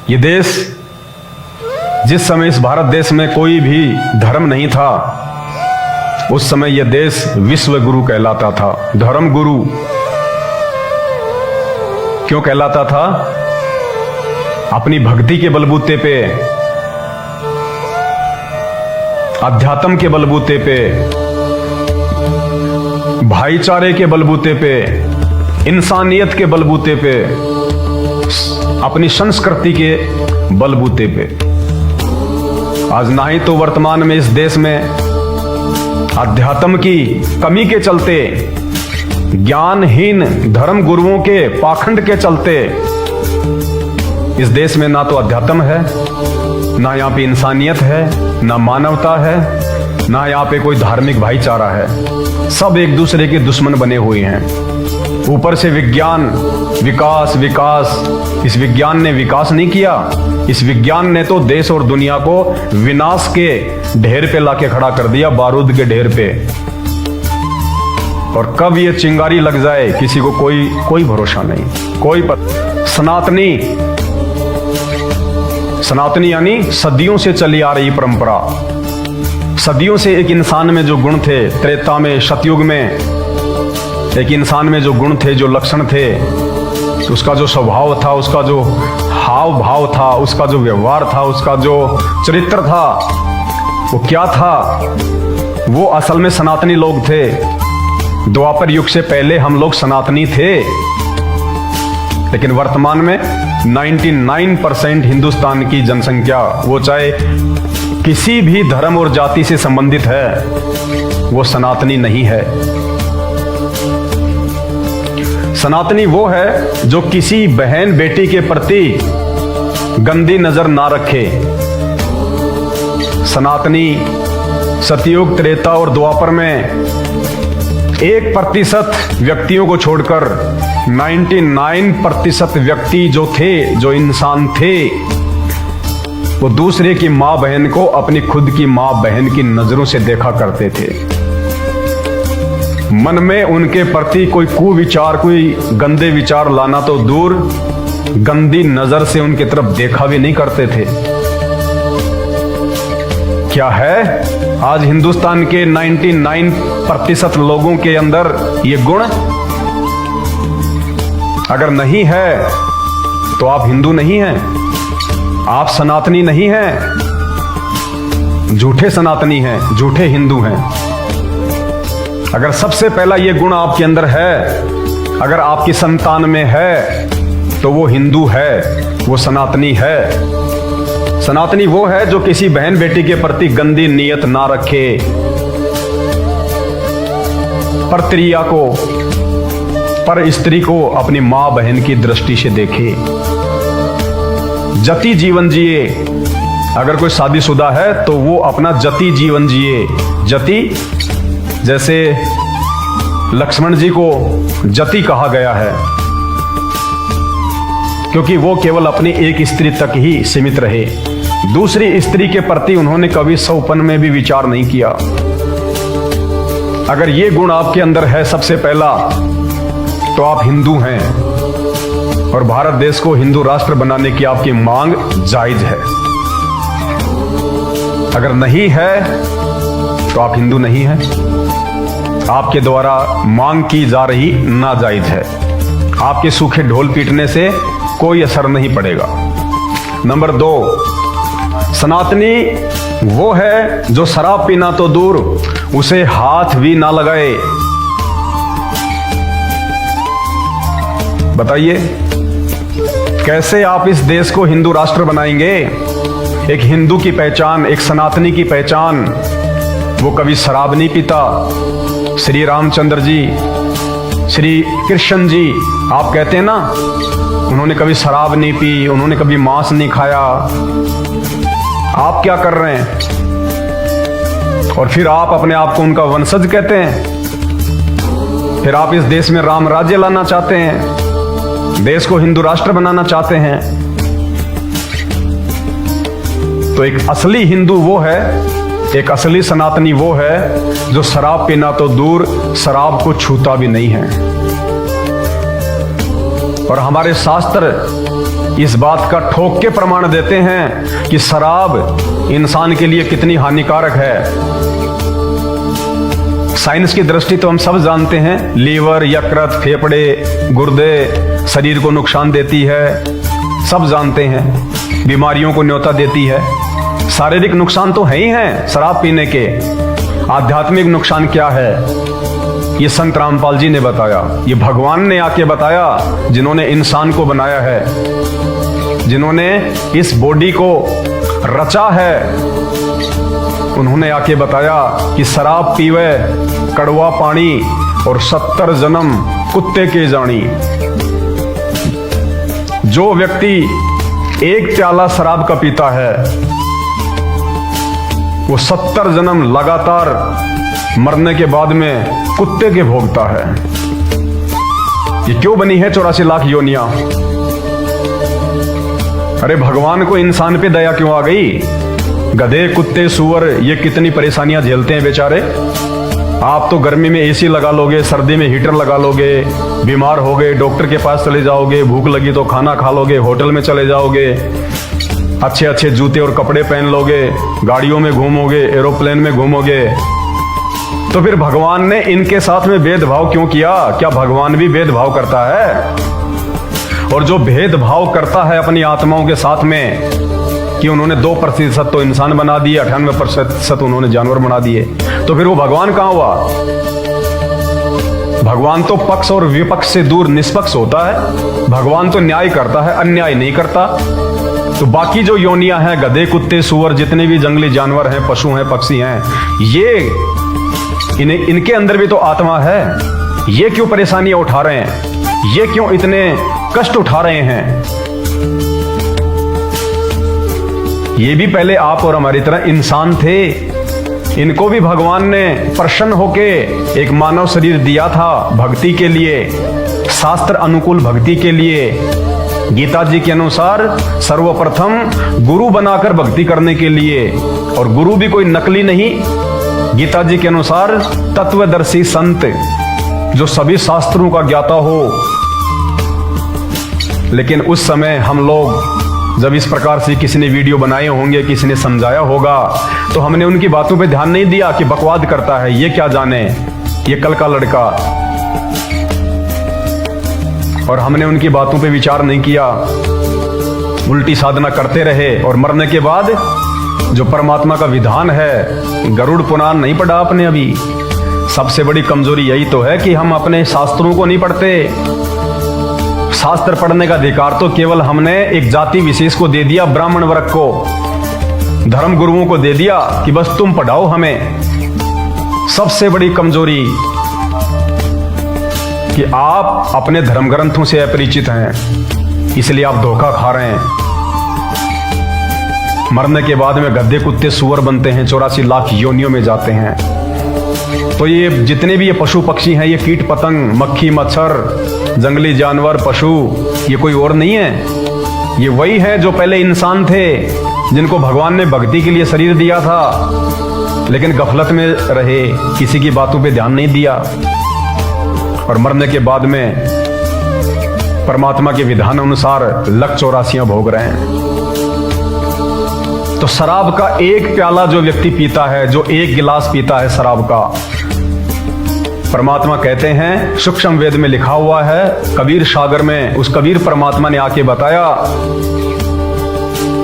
ये देश, जिस समय इस भारत देश में कोई भी धर्म नहीं था, उस समय यह देश विश्व गुरु कहलाता था। धर्म गुरु क्यों कहलाता था? अपनी भक्ति के बलबूते पे, अध्यात्म के बलबूते पे, भाईचारे के बलबूते पे, इंसानियत के बलबूते पे, अपनी संस्कृति के बलबूते पे। आज ना ही तो वर्तमान में इस देश में अध्यात्म की कमी के चलते, ज्ञानहीन धर्म गुरुओं के पाखंड के चलते इस देश में ना तो अध्यात्म है, ना यहाँ पे इंसानियत है, ना मानवता है, ना यहाँ पे कोई धार्मिक भाईचारा है। सब एक दूसरे के दुश्मन बने हुए हैं। ऊपर से विज्ञान, विकास विकास। इस विज्ञान ने विकास नहीं किया, इस विज्ञान ने तो देश और दुनिया को विनाश के ढेर पे लाके खड़ा कर दिया, बारूद के ढेर पे। और कब ये चिंगारी लग जाए किसी को कोई भरोसा नहीं, कोई सनातनी यानी सदियों से चली आ रही परंपरा। सदियों से एक इंसान में जो गुण थे, त्रेता में, सतयुग में एक इंसान में जो गुण थे, जो लक्षण थे, उसका जो स्वभाव था, उसका जो हाव भाव था, उसका जो व्यवहार था, उसका जो चरित्र था, वो क्या था? वो असल में सनातनी लोग थे। द्वापर युग से पहले हम लोग सनातनी थे। लेकिन वर्तमान में 99% हिंदुस्तान की जनसंख्या, वो चाहे किसी भी धर्म और जाति से संबंधित है, वो सनातनी नहीं है। सनातनी वो है जो किसी बहन बेटी के प्रति गंदी नजर ना रखे। सनातनी सतयुग, त्रेता और द्वापर में 1% व्यक्तियों को छोड़कर 99% व्यक्ति जो थे, जो इंसान थे, वो दूसरे की मां बहन को अपनी खुद की मां बहन की नजरों से देखा करते थे। मन में उनके प्रति कोई कुविचार, कोई गंदे विचार लाना तो दूर, गंदी नजर से उनकी तरफ देखा भी नहीं करते थे। क्या है आज हिंदुस्तान के 99% लोगों के अंदर ये गुण? अगर नहीं है तो आप हिंदू नहीं हैं, आप सनातनी नहीं हैं, झूठे सनातनी हैं, झूठे हिंदू हैं। अगर सबसे पहला ये गुण आपके अंदर है, अगर आपकी संतान में है, तो वो हिंदू है, वो सनातनी है। सनातनी वो है जो किसी बहन बेटी के प्रति गंदी नीयत ना रखे, पर स्त्रिया को, पर स्त्री को अपनी मां बहन की दृष्टि से देखे, जति जीवन जिए। अगर कोई शादीशुदा है तो वो अपना जति जीवन जिए। जति, जैसे लक्ष्मण जी को जति कहा गया है क्योंकि वो केवल अपनी एक स्त्री तक ही सीमित रहे। दूसरी स्त्री के प्रति उन्होंने कभी सौपन में भी विचार नहीं किया। अगर ये गुण आपके अंदर है सबसे पहला, तो आप हिंदू हैं और भारत देश को हिंदू राष्ट्र बनाने की आपकी मांग जायज है। अगर नहीं है तो आप हिंदू नहीं हैं। आपके द्वारा मांग की जा रही नाजायज है। आपके सूखे ढोल पीटने से कोई असर नहीं पड़ेगा। नंबर 2, सनातनी वो है जो शराब पीना तो दूर, उसे हाथ भी ना लगाए। बताइए कैसे आप इस देश को हिंदू राष्ट्र बनाएंगे? एक हिंदू की पहचान, एक सनातनी की पहचान, वो कभी शराब नहीं पीता। श्री रामचंद्र जी, श्री कृष्ण जी, आप कहते हैं ना, उन्होंने कभी शराब नहीं पी, उन्होंने कभी मांस नहीं खाया। आप क्या कर रहे हैं? और फिर आप अपने आप को उनका वंशज कहते हैं। फिर आप इस देश में राम राज्य लाना चाहते हैं, देश को हिंदू राष्ट्र बनाना चाहते हैं। तो एक असली हिंदू वो है, एक असली सनातनी वो है जो शराब पीना तो दूर, शराब को छूता भी नहीं है। और हमारे शास्त्र इस बात का ठोक के प्रमाण देते हैं कि शराब इंसान के लिए कितनी हानिकारक है। साइंस की दृष्टि तो हम सब जानते हैं, लीवर, यकृत, फेफड़े, गुर्दे शरीर को नुकसान देती है, सब जानते हैं। बीमारियों को न्योता देती है। शारीरिक नुकसान तो है ही हैं शराब पीने के। आध्यात्मिक नुकसान क्या है, ये संत रामपाल जी ने बताया, ये भगवान ने आके बताया, जिन्होंने इंसान को बनाया है, जिन्होंने इस बॉडी को रचा है। उन्होंने आके बताया कि शराब पीवे कड़वा पानी और 70 जन्म कुत्ते के जानी। जो व्यक्ति एक प्याला शराब का पीता है वो 70 जन्म लगातार मरने के बाद में कुत्ते के भोगता है। ये क्यों बनी है 84 लाख योनियां? अरे भगवान को इंसान पे दया क्यों आ गई? गधे, कुत्ते, सुअर ये कितनी परेशानियां झेलते हैं बेचारे। आप तो गर्मी में एसी लगा लोगे, सर्दी में हीटर लगा लोगे, बीमार हो गए डॉक्टर के पास चले जाओगे, भूख लगी तो खाना खा लोगे, होटल में चले जाओगे, अच्छे अच्छे जूते और कपड़े पहन लोगे, गाड़ियों में घूमोगे, एरोप्लेन में घूमोगे। तो फिर भगवान ने इनके साथ में भेदभाव क्यों किया? क्या भगवान भी भेदभाव करता है? और जो भेदभाव करता है अपनी आत्माओं के साथ में, कि उन्होंने 2% तो इंसान बना दिए, 98% उन्होंने जानवर बना दिए, तो फिर वो भगवान कहां हुआ? भगवान तो पक्ष और विपक्ष से दूर निष्पक्ष होता है। भगवान तो न्याय करता है, अन्याय नहीं करता। तो बाकी जो योनियां हैं, गधे, कुत्ते, सुअर, जितने भी जंगली जानवर हैं, पशु हैं, पक्षी हैं, ये इनके अंदर भी तो आत्मा है। ये क्यों परेशानियां उठा रहे हैं? ये क्यों इतने कष्ट उठा रहे हैं? ये भी पहले आप और हमारी तरह इंसान थे। इनको भी भगवान ने प्रसन्न होके एक मानव शरीर दिया था भक्ति के लिए, शास्त्र अनुकूल भक्ति के लिए। गीता जी के अनुसार सर्वप्रथम गुरु बनाकर भक्ति करने के लिए, और गुरु भी कोई नकली नहीं। गीता जी के अनुसार तत्वदर्शी संत, जो सभी शास्त्रों का ज्ञाता हो। लेकिन उस समय हम लोग जब इस प्रकार से किसी ने वीडियो बनाए होंगे, किसी ने समझाया होगा, तो हमने उनकी बातों पे ध्यान नहीं दिया कि बकवाद करता है, ये क्या जाने, ये कल का लड़का। और हमने उनकी बातों पे विचार नहीं किया, उल्टी साधना करते रहे। और मरने के बाद जो परमात्मा का विधान है, गरुड़ पुराण नहीं पढ़ा आपने अभी। सबसे बड़ी कमजोरी यही तो है कि हम अपने शास्त्रों को नहीं पढ़ते। शास्त्र पढ़ने का अधिकार तो केवल हमने एक जाति विशेष को दे दिया, ब्राह्मण वर्ग को, धर्म गुरुओं को दे दिया कि बस तुम पढ़ाओ हमें। सबसे बड़ी कमजोरी कि आप अपने धर्म ग्रंथों से अपरिचित हैं, इसलिए आप धोखा खा रहे हैं। मरने के बाद में गधे, कुत्ते, सुअर बनते हैं, 84 लाख योनियों में जाते हैं। तो ये जितने भी ये पशु पक्षी हैं, ये कीट पतंग, मक्खी, मच्छर, जंगली जानवर, पशु, ये कोई और नहीं है। ये वही है जो पहले इंसान थे, जिनको भगवान ने भक्ति के लिए शरीर दिया था, लेकिन गफलत में रहे, किसी की बातों पे ध्यान नहीं दिया, और मरने के बाद में परमात्मा के विधान अनुसार लख 84 भोग रहे हैं। तो शराब का एक प्याला जो व्यक्ति पीता है, जो एक गिलास पीता है शराब का, परमात्मा कहते हैं, सूक्ष्म वेद में लिखा हुआ है, कबीर सागर में उस कबीर परमात्मा ने आके बताया,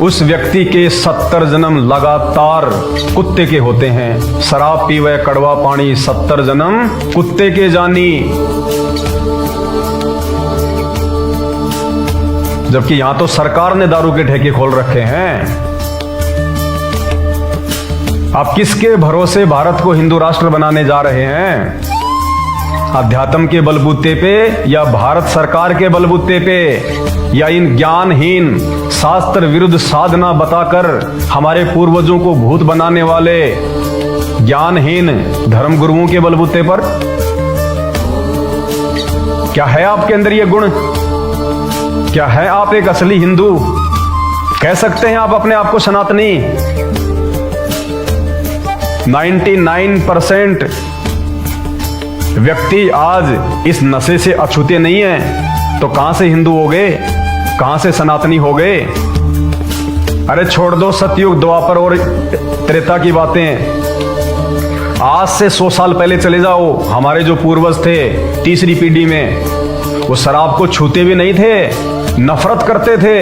उस व्यक्ति के 70 जन्म लगातार कुत्ते के होते हैं। शराब पीवे कड़वा पानी, 70 जन्म कुत्ते के जानी। जबकि यहां तो सरकार ने दारू के ठेके खोल रखे हैं। आप किसके भरोसे भारत को हिंदू राष्ट्र बनाने जा रहे हैं? अध्यात्म के बलबूते पे, या भारत सरकार के बलबूते पे, या इन ज्ञानहीन शास्त्र विरुद्ध साधना बताकर हमारे पूर्वजों को भूत बनाने वाले ज्ञानहीन धर्म गुरुओं के बलबूते पर? क्या है आपके अंदर ये गुण? क्या है आप एक असली हिंदू? कह सकते हैं आप अपने आप को सनातनी? 99% व्यक्ति आज इस नशे से अछूते नहीं है, तो कहां से हिंदू हो गए? कहां से सनातनी हो गए? अरे छोड़ दो सतयुग, द्वापर और त्रेता की बातें। आज से 100 साल पहले चले जाओ, हमारे जो पूर्वज थे तीसरी पीढ़ी में, वो शराब को छूते भी नहीं थे, नफरत करते थे।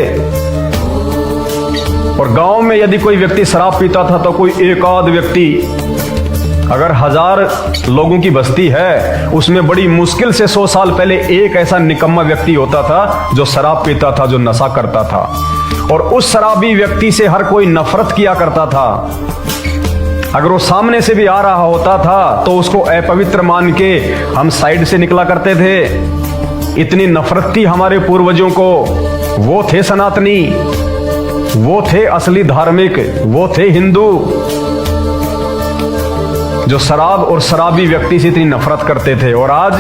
और गांव में यदि कोई व्यक्ति शराब पीता था तो कोई एक आध व्यक्ति, अगर 1000 लोगों की बस्ती है उसमें बड़ी मुश्किल से 100 साल पहले एक ऐसा निकम्मा व्यक्ति होता था जो शराब पीता था, जो नशा करता था। और उस शराबी व्यक्ति से हर कोई नफरत किया करता था। अगर वो सामने से भी आ रहा होता था तो उसको अपवित्र मान के हम साइड से निकला करते थे। इतनी नफरत थी हमारे पूर्वजों को। वो थे सनातनी, वो थे असली धार्मिक, वो थे हिंदू, जो शराब और शराबी व्यक्ति से इतनी नफरत करते थे। और आज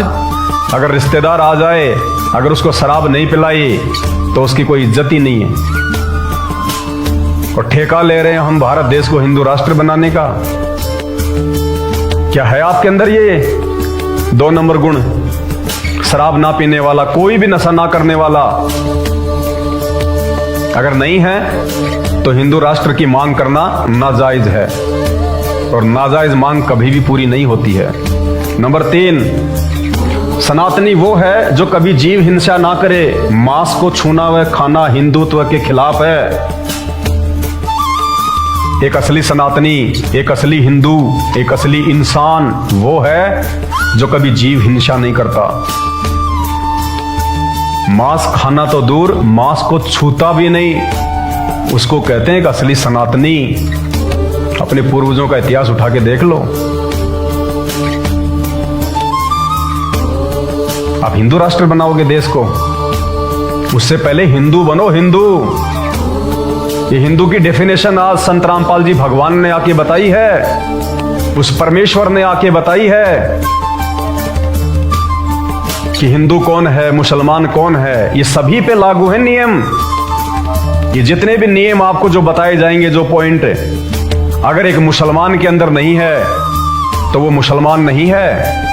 अगर रिश्तेदार आ जाए, अगर उसको शराब नहीं पिलाई तो उसकी कोई इज्जत ही नहीं है। और ठेका ले रहे हैं हम भारत देश को हिंदू राष्ट्र बनाने का। क्या है आपके अंदर ये 2 नंबर गुण? शराब ना पीने वाला, कोई भी नशा ना करने वाला। अगर नहीं है तो हिंदू राष्ट्र की मांग करना नाजायज है, और नाजायज मांग कभी भी पूरी नहीं होती है। नंबर 3, सनातनी वो है जो कभी जीव हिंसा ना करे। मांस को छूना व खाना हिंदुत्व के खिलाफ है। एक असली सनातनी, एक असली हिंदू, एक असली इंसान वो है जो कभी जीव हिंसा नहीं करता। मांस खाना तो दूर, मांस को छूता भी नहीं, उसको कहते हैं एक असली सनातनी। अपने पूर्वजों का इतिहास उठा के देख लो। आप हिंदू राष्ट्र बनाओगे देश को, उससे पहले हिंदू बनो। हिंदू, ये हिंदू की डेफिनेशन आज संत रामपाल जी भगवान ने आके बताई है, उस परमेश्वर ने आके बताई है कि हिंदू कौन है, मुसलमान कौन है। ये सभी पे लागू है नियम। ये जितने भी नियम आपको जो बताए जाएंगे, जो पॉइंट, अगर एक मुसलमान के अंदर नहीं है तो वो मुसलमान नहीं है,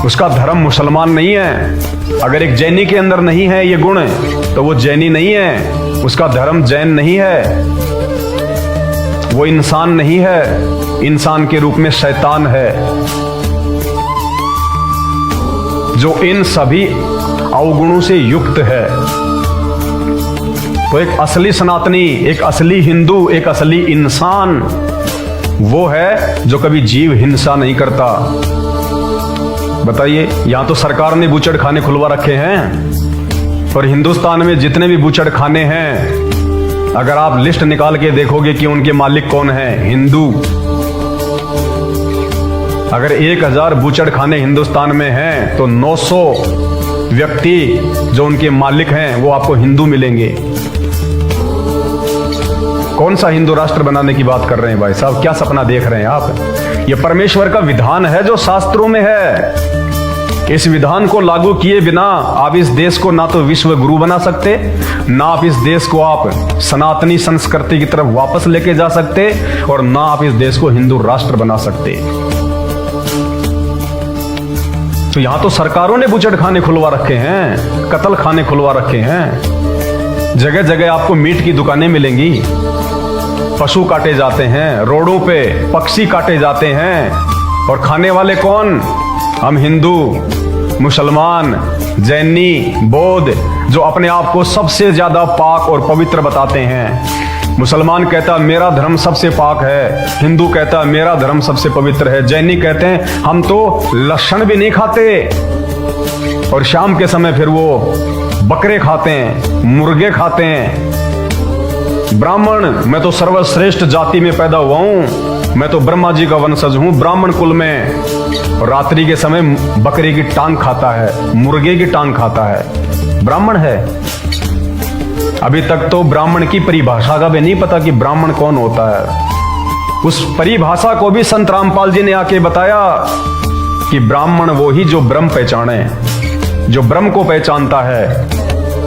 उसका धर्म मुसलमान नहीं है। अगर एक जैनी के अंदर नहीं है ये गुण तो वो जैनी नहीं है, उसका धर्म जैन नहीं है, वो इंसान नहीं है, इंसान के रूप में शैतान है। जो इन सभी अवगुणों से युक्त है। तो एक असली सनातनी, एक असली हिंदू, एक असली इंसान वो है जो कभी जीव हिंसा नहीं करता। बताइए, यहां तो सरकार ने बूचड़ खाने खुलवा रखे हैं, और हिंदुस्तान में जितने भी बूचड़ खाने हैं, अगर आप लिस्ट निकाल के देखोगे कि उनके मालिक कौन है, हिंदू। अगर 1000 बूचड़ खाने हिंदुस्तान में हैं तो 900 व्यक्ति जो उनके मालिक हैं वो आपको हिंदू मिलेंगे। कौन सा हिंदू राष्ट्र बनाने की बात कर रहे हैं भाई साहब? क्या सपना देख रहे हैं आप? ये परमेश्वर का विधान है जो शास्त्रों में है। इस विधान को लागू किए बिना आप इस देश को ना तो विश्व गुरु बना सकते, ना आप इस देश को आप सनातनी संस्कृति की तरफ वापस लेके जा सकते, और ना आप इस देश को हिंदू राष्ट्र बना सकते। तो यहां तो सरकारों ने बूचड़ खाने खुलवा रखे हैं, कत्ल खाने खुलवा रखे हैं। जगह जगह आपको मीट की दुकानें मिलेंगी, पशु काटे जाते हैं, रोडों पे पक्षी काटे जाते हैं, और खाने वाले कौन? हम हिंदू, मुसलमान, जैनी, बौद्ध, जो अपने आप को सबसे ज्यादा पाक और पवित्र बताते हैं। मुसलमान कहता मेरा धर्म सबसे पाक है, हिंदू कहता मेरा धर्म सबसे पवित्र है, जैनी कहते हैं हम तो लहसुन भी नहीं खाते, और शाम के समय फिर वो बकरे खाते हैं, मुर्गे खाते हैं। ब्राह्मण, मैं तो सर्वश्रेष्ठ जाति में पैदा हुआ हूं, मैं तो ब्रह्मा जी का वंशज हूं, ब्राह्मण कुल में। और रात्रि के समय बकरी की टांग खाता है, मुर्गे की टांग खाता है, ब्राह्मण है। अभी तक तो ब्राह्मण की परिभाषा का भी नहीं पता कि ब्राह्मण कौन होता है। उस परिभाषा को भी संत रामपाल जी ने आके बताया कि ब्राह्मण वो ही जो ब्रह्म पहचाने, जो ब्रह्म को पहचानता है,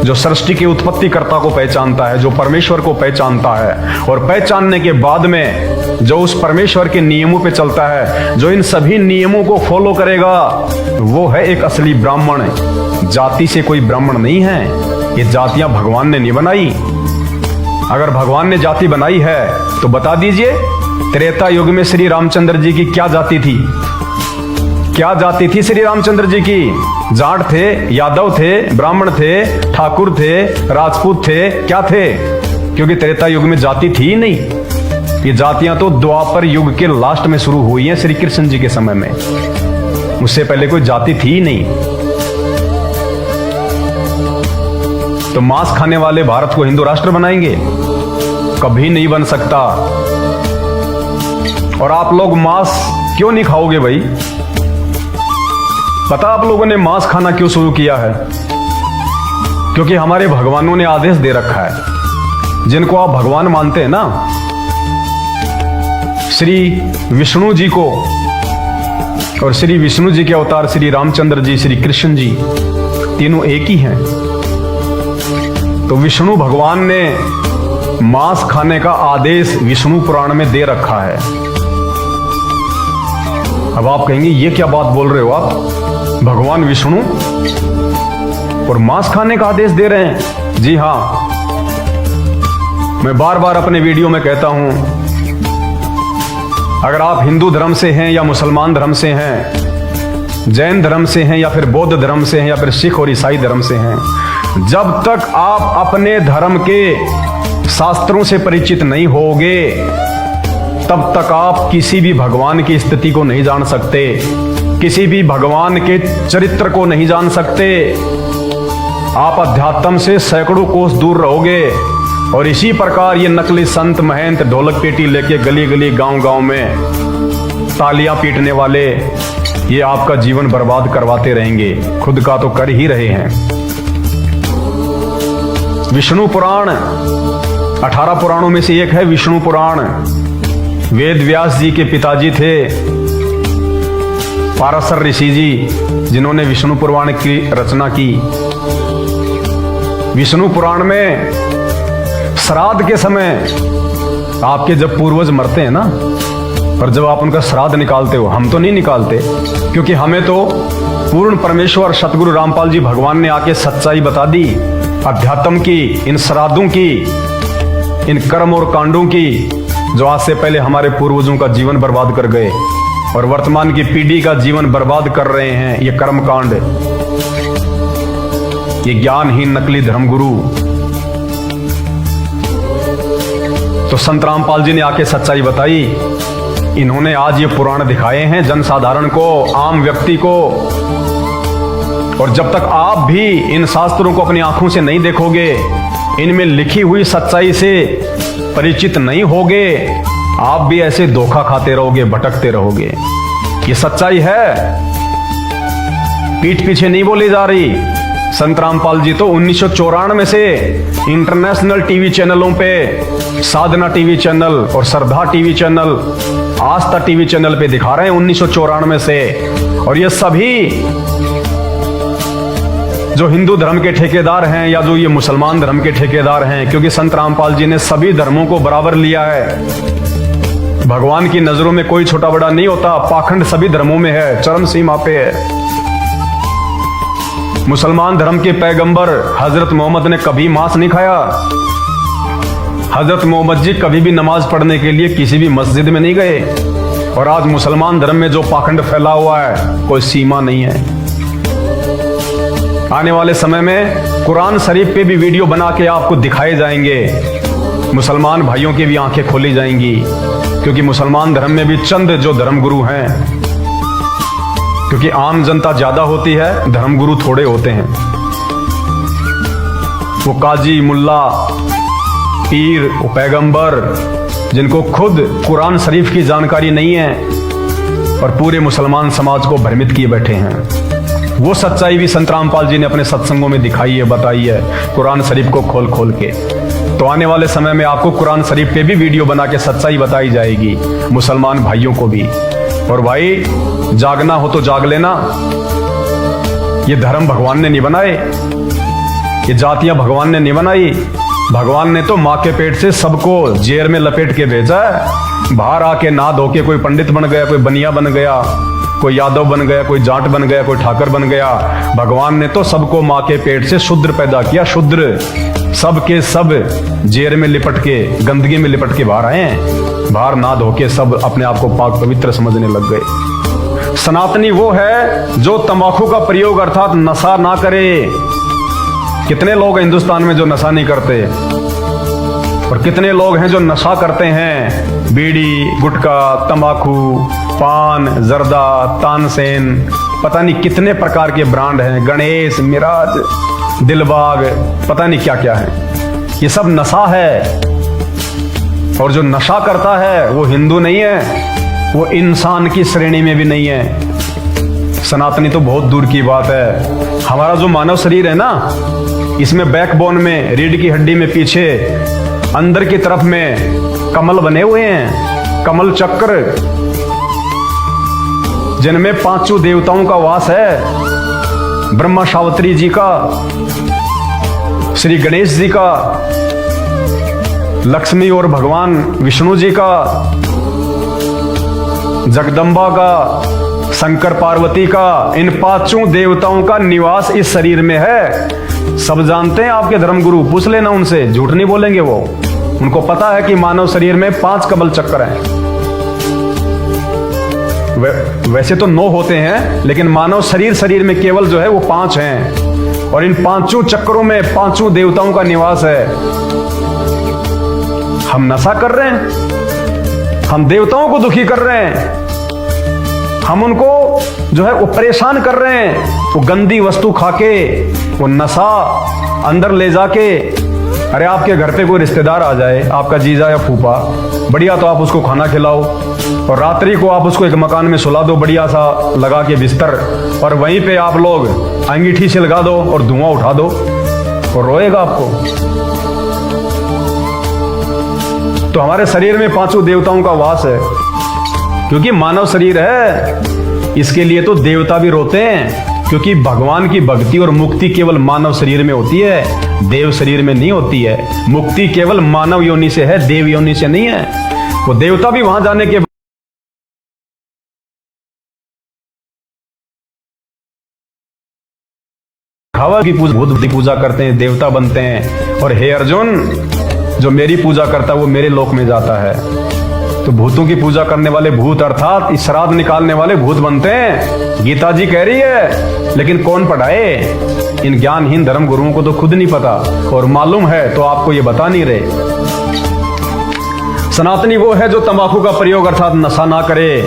जो सृष्टि के उत्पत्तिकर्ता को पहचानता है, जो परमेश्वर को पहचानता है, और पहचानने के बाद में जो उस परमेश्वर के नियमों पे चलता है, जो इन सभी नियमों को फॉलो करेगा, वो है एक असली ब्राह्मण। जाति से कोई ब्राह्मण नहीं है। ये जातियां भगवान ने नहीं बनाई। अगर भगवान ने जाति बनाई है तो बता दीजिए, त्रेता युग में श्री रामचंद्र जी की क्या जाति थी? क्या जाति थी श्री रामचंद्र जी की? जाट थे, यादव थे, ब्राह्मण थे, ठाकुर थे, राजपूत थे, क्या थे? क्योंकि त्रेता युग में जाति थी ही नहीं। ये जातियां तो द्वापर युग के लास्ट में शुरू हुई हैं, श्री कृष्ण जी के समय में। उससे पहले कोई जाति थी ही नहीं। तो मांस खाने वाले भारत को हिंदू राष्ट्र बनाएंगे? कभी नहीं बन सकता। और आप लोग मांस क्यों नहीं खाओगे भाई? पता आप लोगों ने मांस खाना क्यों शुरू किया है? क्योंकि हमारे भगवानों ने आदेश दे रखा है। जिनको आप भगवान मानते हैं ना, श्री विष्णु जी को, और श्री विष्णु जी के अवतार श्री रामचंद्र जी, श्री कृष्ण जी, तीनों एक ही हैं। तो विष्णु भगवान ने मांस खाने का आदेश विष्णु पुराण में दे रखा है। अब आप कहेंगे ये क्या बात बोल रहे हो आप? भगवान विष्णु और मांस खाने का आदेश दे रहे हैं? जी हां, मैं बार बार अपने वीडियो में कहता हूं, अगर आप हिंदू धर्म से हैं या मुसलमान धर्म से हैं, जैन धर्म से हैं या फिर बौद्ध धर्म से हैं या फिर सिख और ईसाई धर्म से हैं, जब तक आप अपने धर्म के शास्त्रों से परिचित नहीं होगे, तब तक आप किसी भी भगवान की स्थिति को नहीं जान सकते, किसी भी भगवान के चरित्र को नहीं जान सकते। आप अध्यात्म से सैकड़ों कोस दूर रहोगे। और इसी प्रकार ये नकली संत महंत ढोलक पेटी लेके गली गली गांव गांव में तालियां पीटने वाले ये आपका जीवन बर्बाद करवाते रहेंगे। खुद का तो कर ही रहे हैं। विष्णु पुराण 18 पुराणों में से एक है विष्णु पुराण। वेद व्यास जी के पिताजी थे पाराशर ऋषि जी, जिन्होंने विष्णु पुराण की रचना की। विष्णु पुराण में श्राद्ध के समय आपके जब पूर्वज मरते हैं ना, और जब आप उनका श्राद्ध निकालते हो, हम तो नहीं निकालते, क्योंकि हमें तो पूर्ण परमेश्वर सतगुरु रामपाल जी भगवान ने आके सच्चाई बता दी अध्यात्म की, इन श्राद्धों की, इन कर्म और कांडों की, जो आज से पहले हमारे पूर्वजों का जीवन बर्बाद कर गए और वर्तमान की पीढ़ी का जीवन बर्बाद कर रहे हैं। ये कर्म कांड, ये ज्ञानहीन नकली धर्मगुरु। तो संत रामपाल जी ने आके सच्चाई बताई। इन्होंने आज ये पुराण दिखाए हैं जनसाधारण को, आम व्यक्ति को। और जब तक आप भी इन शास्त्रों को अपनी आंखों से नहीं देखोगे, इनमें लिखी हुई सच्चाई से परिचित नहीं होगे, आप भी ऐसे धोखा खाते रहोगे, भटकते रहोगे। ये सच्चाई है, पीठ पीछे नहीं बोली जा रही। संत रामपाल जी तो 1994 से इंटरनेशनल टीवी चैनलों पे, साधना टीवी चैनल और श्रद्धा टीवी चैनल, आस्था टीवी चैनल पे दिखा रहे हैं 1994 से। और ये सभी जो हिंदू धर्म के ठेकेदार हैं या जो ये मुसलमान धर्म के ठेकेदार हैं, क्योंकि संत रामपाल जी ने सभी धर्मों को बराबर लिया है। भगवान की नजरों में कोई छोटा बड़ा नहीं होता। पाखंड सभी धर्मों में है, चरम सीमा पे है। मुसलमान धर्म के पैगंबर हजरत मोहम्मद ने कभी मांस नहीं खाया। हजरत मोहम्मद जी कभी भी नमाज पढ़ने के लिए किसी भी मस्जिद में नहीं गए। और आज मुसलमान धर्म में जो पाखंड फैला हुआ है, कोई सीमा नहीं है। आने वाले समय में कुरान शरीफ पे भी वीडियो बना के आपको दिखाए जाएंगे। मुसलमान भाइयों की भी आंखें खोली जाएंगी, क्योंकि मुसलमान धर्म में भी चंद जो धर्मगुरु हैं, क्योंकि आम जनता ज्यादा होती है, धर्मगुरु थोड़े होते हैं। वो काजी, मुल्ला, पीर, वो पैगंबर, जिनको खुद कुरान शरीफ की जानकारी नहीं है और पूरे मुसलमान समाज को भ्रमित किए बैठे हैं। वो सच्चाई भी संत रामपाल जी ने अपने सत्संगों में दिखाई है, बताई है, कुरान शरीफ को खोल खोल के। तो आने वाले समय में आपको कुरान शरीफ पे भी वीडियो बना के सच्चाई बताई जाएगी, मुसलमान भाइयों को भी। और भाई, जागना हो तो जाग लेना। ये धर्म भगवान ने नहीं बनाए, ये जातियां भगवान ने नहीं बनाई। भगवान ने तो माँ के पेट से सबको जेर में लपेट के भेजा है। बाहर आके ना धो के कोई पंडित बन गया, कोई बनिया बन गया, कोई यादव बन गया, कोई जाट बन गया, कोई ठाकर बन गया। भगवान ने तो सबको माँ के पेट से शूद्र पैदा किया, शूद्र। सब के सब जेर में लिपट के, गंदगी में लिपट के बाहर आए हैं। बाहर ना धो के सब अपने आप को पाक पवित्र समझने लग गए। सनातनी वो है जो तंबाकू का प्रयोग अर्थात नशा ना करे। कितने लोग हैं हिंदुस्तान में जो नशा नहीं करते, और कितने लोग हैं जो नशा करते हैं। बीड़ी, गुटखा, तंबाकू, पान, जर्दा, तानसेन, पता नहीं कितने प्रकार के ब्रांड हैं, गणेश, मिराज, दिलबाग, पता नहीं क्या क्या है। ये सब नशा है। और जो नशा करता है वो हिंदू नहीं है, वो इंसान की श्रेणी में भी नहीं है। सनातनी तो बहुत दूर की बात है। हमारा जो मानव शरीर है ना, इसमें बैकबोन में, रीढ़ की हड्डी में पीछे अंदर की तरफ में कमल बने हुए हैं, कमल चक्र, जिनमें पांचों देवताओं का वास है। ब्रह्मा सावित्री जी का, श्री गणेश जी का, लक्ष्मी और भगवान विष्णु जी का, जगदम्बा का, शंकर पार्वती का, इन पांचों देवताओं का निवास इस शरीर में है। सब जानते हैं, आपके धर्मगुरु, पूछ लेना उनसे, झूठ नहीं बोलेंगे वो। उनको पता है कि मानव शरीर में 5 कमल चक्र हैं। वैसे तो 9 होते हैं, लेकिन मानव शरीर में केवल जो है वो 5 हैं। और इन 5 चक्रों में 5 देवताओं का निवास है। हम नशा कर रहे हैं, हम देवताओं को दुखी कर रहे हैं, हम उनको जो है वो परेशान कर रहे हैं। वो गंदी वस्तु खाके, वो नशा अंदर ले जाके। अरे आपके घर पे कोई रिश्तेदार आ जाए, आपका जीजा या फूफा, बढ़िया, तो आप उसको खाना खिलाओ, और रात्रि को आप उसको एक मकान में सुला दो, बढ़िया सा लगा के बिस्तर, और वहीं पे आप लोग अंगीठी से लगा दो और धुआं उठा दो, और रोएगा आपको। तो हमारे शरीर में 5 देवताओं का वास है, क्योंकि मानव शरीर है। इसके लिए तो देवता भी रोते हैं, क्योंकि भगवान की भक्ति और मुक्ति केवल मानव शरीर में होती है, देव शरीर में नहीं होती है। मुक्ति केवल मानव योनि से है, देव योनि से नहीं है। वो देवता भी वहां जाने के हवा की पूजा करते हैं, देवता बनते हैं। और हे अर्जुन, जो मेरी पूजा करता है वो मेरे लोक में जाता है। तो भूतों की पूजा करने वाले भूत अर्थात इस श्राद्ध निकालने वाले भूत बनते हैं। गीता जी कह रही है, लेकिन कौन पढ़ाए? इन ज्ञानहीन धर्म गुरुओं को तो खुद नहीं पता, और मालूम है तो आपको ये बता नहीं रहे। सनातनी वो है जो तंबाकू का प्रयोग अर्थात नशा ना करे।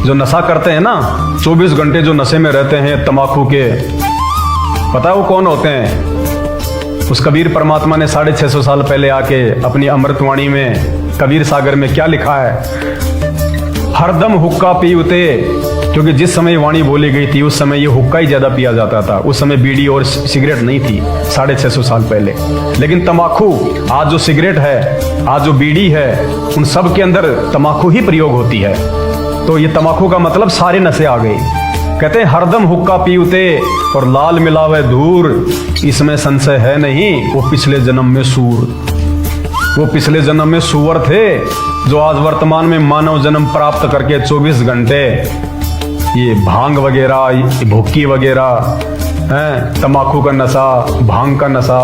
जो नशा करते हैं ना, 24 घंटे जो नशे में रहते हैं तंबाकू के, पता है वो कौन होते हैं? उस कबीर परमात्मा ने 650 साल पहले आके अपनी अमृतवाणी में, कबीर सागर में क्या लिखा है? हरदम हुक्का पीते, क्योंकि जिस समय वाणी बोली गई थी उस समय ये हुक्का ही ज्यादा पिया जाता था। उस समय बीड़ी और सिगरेट नहीं थी, 650 साल पहले। लेकिन तंबाकू, आज जो सिगरेट है, आज जो बीड़ी है, उन सब के अंदर तंबाकू ही प्रयोग होती है। तो ये तंबाकू का मतलब सारे नशे आ गए। कहते हैं हरदम हुक्का पीते और लाल मिलावे धूर, इसमें संशय है नहीं वो पिछले जन्म में सूर। वो पिछले जन्म में सूअर थे, जो आज वर्तमान में मानव जन्म प्राप्त करके 24 घंटे ये भांग वगैरह, भुक्की वगैरह, तंबाकू का नशा, भांग का नशा,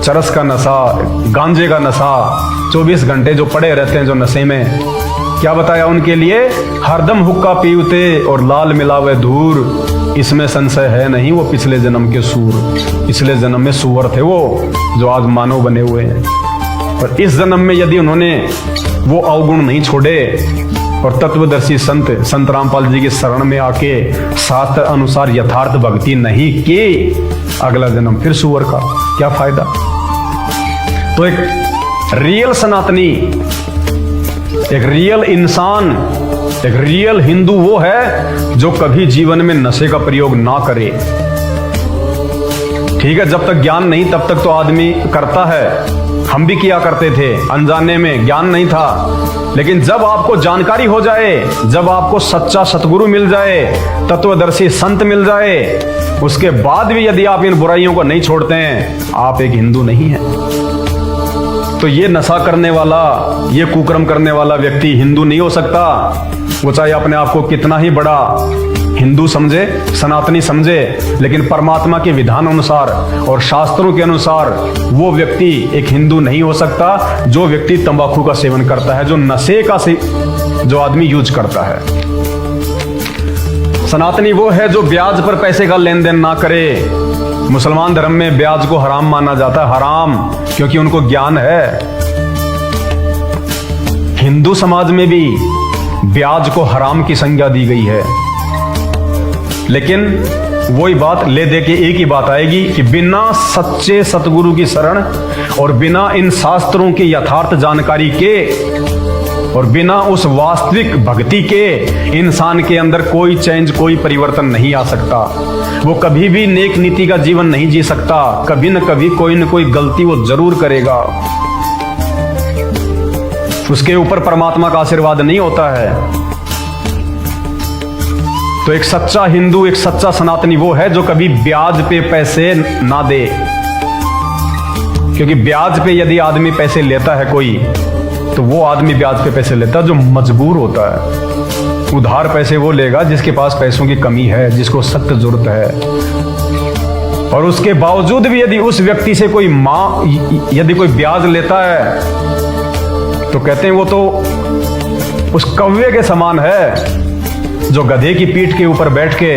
चरस का नशा, गांजे का नशा, 24 घंटे जो पड़े रहते हैं जो नशे में। क्या बताया उनके लिए? हरदम हुक्का पीते और लाल मिलावे धूर, इसमें संशय है नहीं वो पिछले जन्म के सूर। पिछले जन्म में सूअर थे वो, जो आज मानव बने हुए हैं। और इस जन्म में यदि उन्होंने वो अवगुण नहीं छोड़े और तत्वदर्शी संत रामपाल जी की शरण में आके शास्त्र अनुसार यथार्थ भक्ति नहीं की, अगला जन्म फिर सूअर का, क्या फायदा? तो एक रियल सनातनी, एक रियल इंसान, एक रियल हिंदू वो है जो कभी जीवन में नशे का प्रयोग ना करे। ठीक है, जब तक ज्ञान नहीं तब तक तो आदमी करता है। हम भी किया करते थे, अनजाने में, ज्ञान नहीं था। लेकिन जब आपको जानकारी हो जाए, जब आपको सच्चा सतगुरु मिल जाए, तत्वदर्शी संत मिल जाए, उसके बाद भी यदि आप इन बुराइयों को नहीं छोड़ते हैं, आप एक हिंदू नहीं है। तो ये नशा करने वाला, ये कुकर्म करने वाला व्यक्ति हिंदू नहीं हो सकता। वो चाहे अपने आप को कितना ही बड़ा हिंदू समझे, सनातनी समझे, लेकिन परमात्मा के विधान अनुसार और शास्त्रों के अनुसार वो व्यक्ति एक हिंदू नहीं हो सकता जो व्यक्ति तंबाकू का सेवन करता है, जो नशे का जो आदमी यूज करता है। सनातनी वो है जो ब्याज पर पैसे का लेन देन ना करे। मुसलमान धर्म में ब्याज को हराम माना जाता है, हराम, क्योंकि उनको ज्ञान है। हिंदू समाज में भी ब्याज को हराम की संज्ञा दी गई है, लेकिन वही बात ले दे के एक ही बात आएगी कि बिना सच्चे सतगुरु की शरण और बिना इन शास्त्रों की यथार्थ जानकारी के और बिना उस वास्तविक भक्ति के इंसान के अंदर कोई चेंज, कोई परिवर्तन नहीं आ सकता। वो कभी भी नेक नीति का जीवन नहीं जी सकता। कभी न कभी कोई न कोई गलती वो जरूर करेगा। उसके ऊपर परमात्मा का आशीर्वाद नहीं होता है। तो एक सच्चा हिंदू, एक सच्चा सनातनी वो है जो कभी ब्याज पे पैसे ना दे, क्योंकि ब्याज पे यदि आदमी पैसे लेता है कोई, तो वो आदमी ब्याज पे पैसे लेता है जो मजबूर होता है। उधार पैसे वो लेगा जिसके पास पैसों की कमी है, जिसको सख्त जरूरत है। और उसके बावजूद भी यदि उस व्यक्ति से कोई यदि कोई ब्याज लेता है तो कहते हैं वो तो उस कौवे के समान है जो गधे की पीठ के ऊपर बैठ के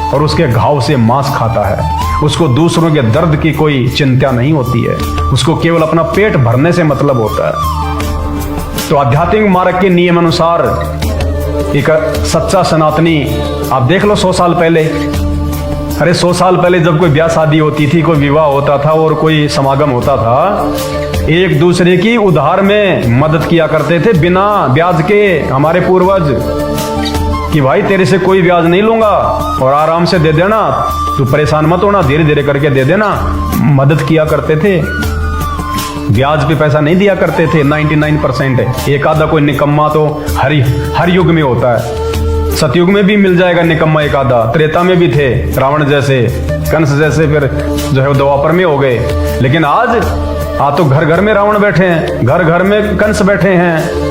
और उसके घाव से मांस खाता है। उसको दूसरों के दर्द की कोई चिंता नहीं होती है, उसको केवल अपना पेट भरने से मतलब होता है। तो आध्यात्मिक मार्ग के नियम अनुसार एक सच्चा सनातनी, आप देख लो 100 साल पहले, अरे 100 साल पहले जब कोई ब्याह शादी होती थी, कोई विवाह होता था और कोई समागम होता था, एक दूसरे की उधार में मदद किया करते थे बिना ब्याज के। हमारे पूर्वज कि भाई तेरे से कोई ब्याज नहीं लूंगा और आराम से दे देना, तू परेशान मत होना, धीरे धीरे करके दे देना, मदद किया करते थे। ब्याज पे पैसा नहीं दिया करते थे 99%। एक आधा कोई निकम्मा तो हर युग में होता है। सतयुग में भी मिल जाएगा निकम्मा एक आधा, त्रेता में भी थे, रावण जैसे, कंस जैसे, फिर जो है द्वापर में हो गए। लेकिन आज तो घर घर में रावण बैठे हैं, घर घर में कंस बैठे हैं।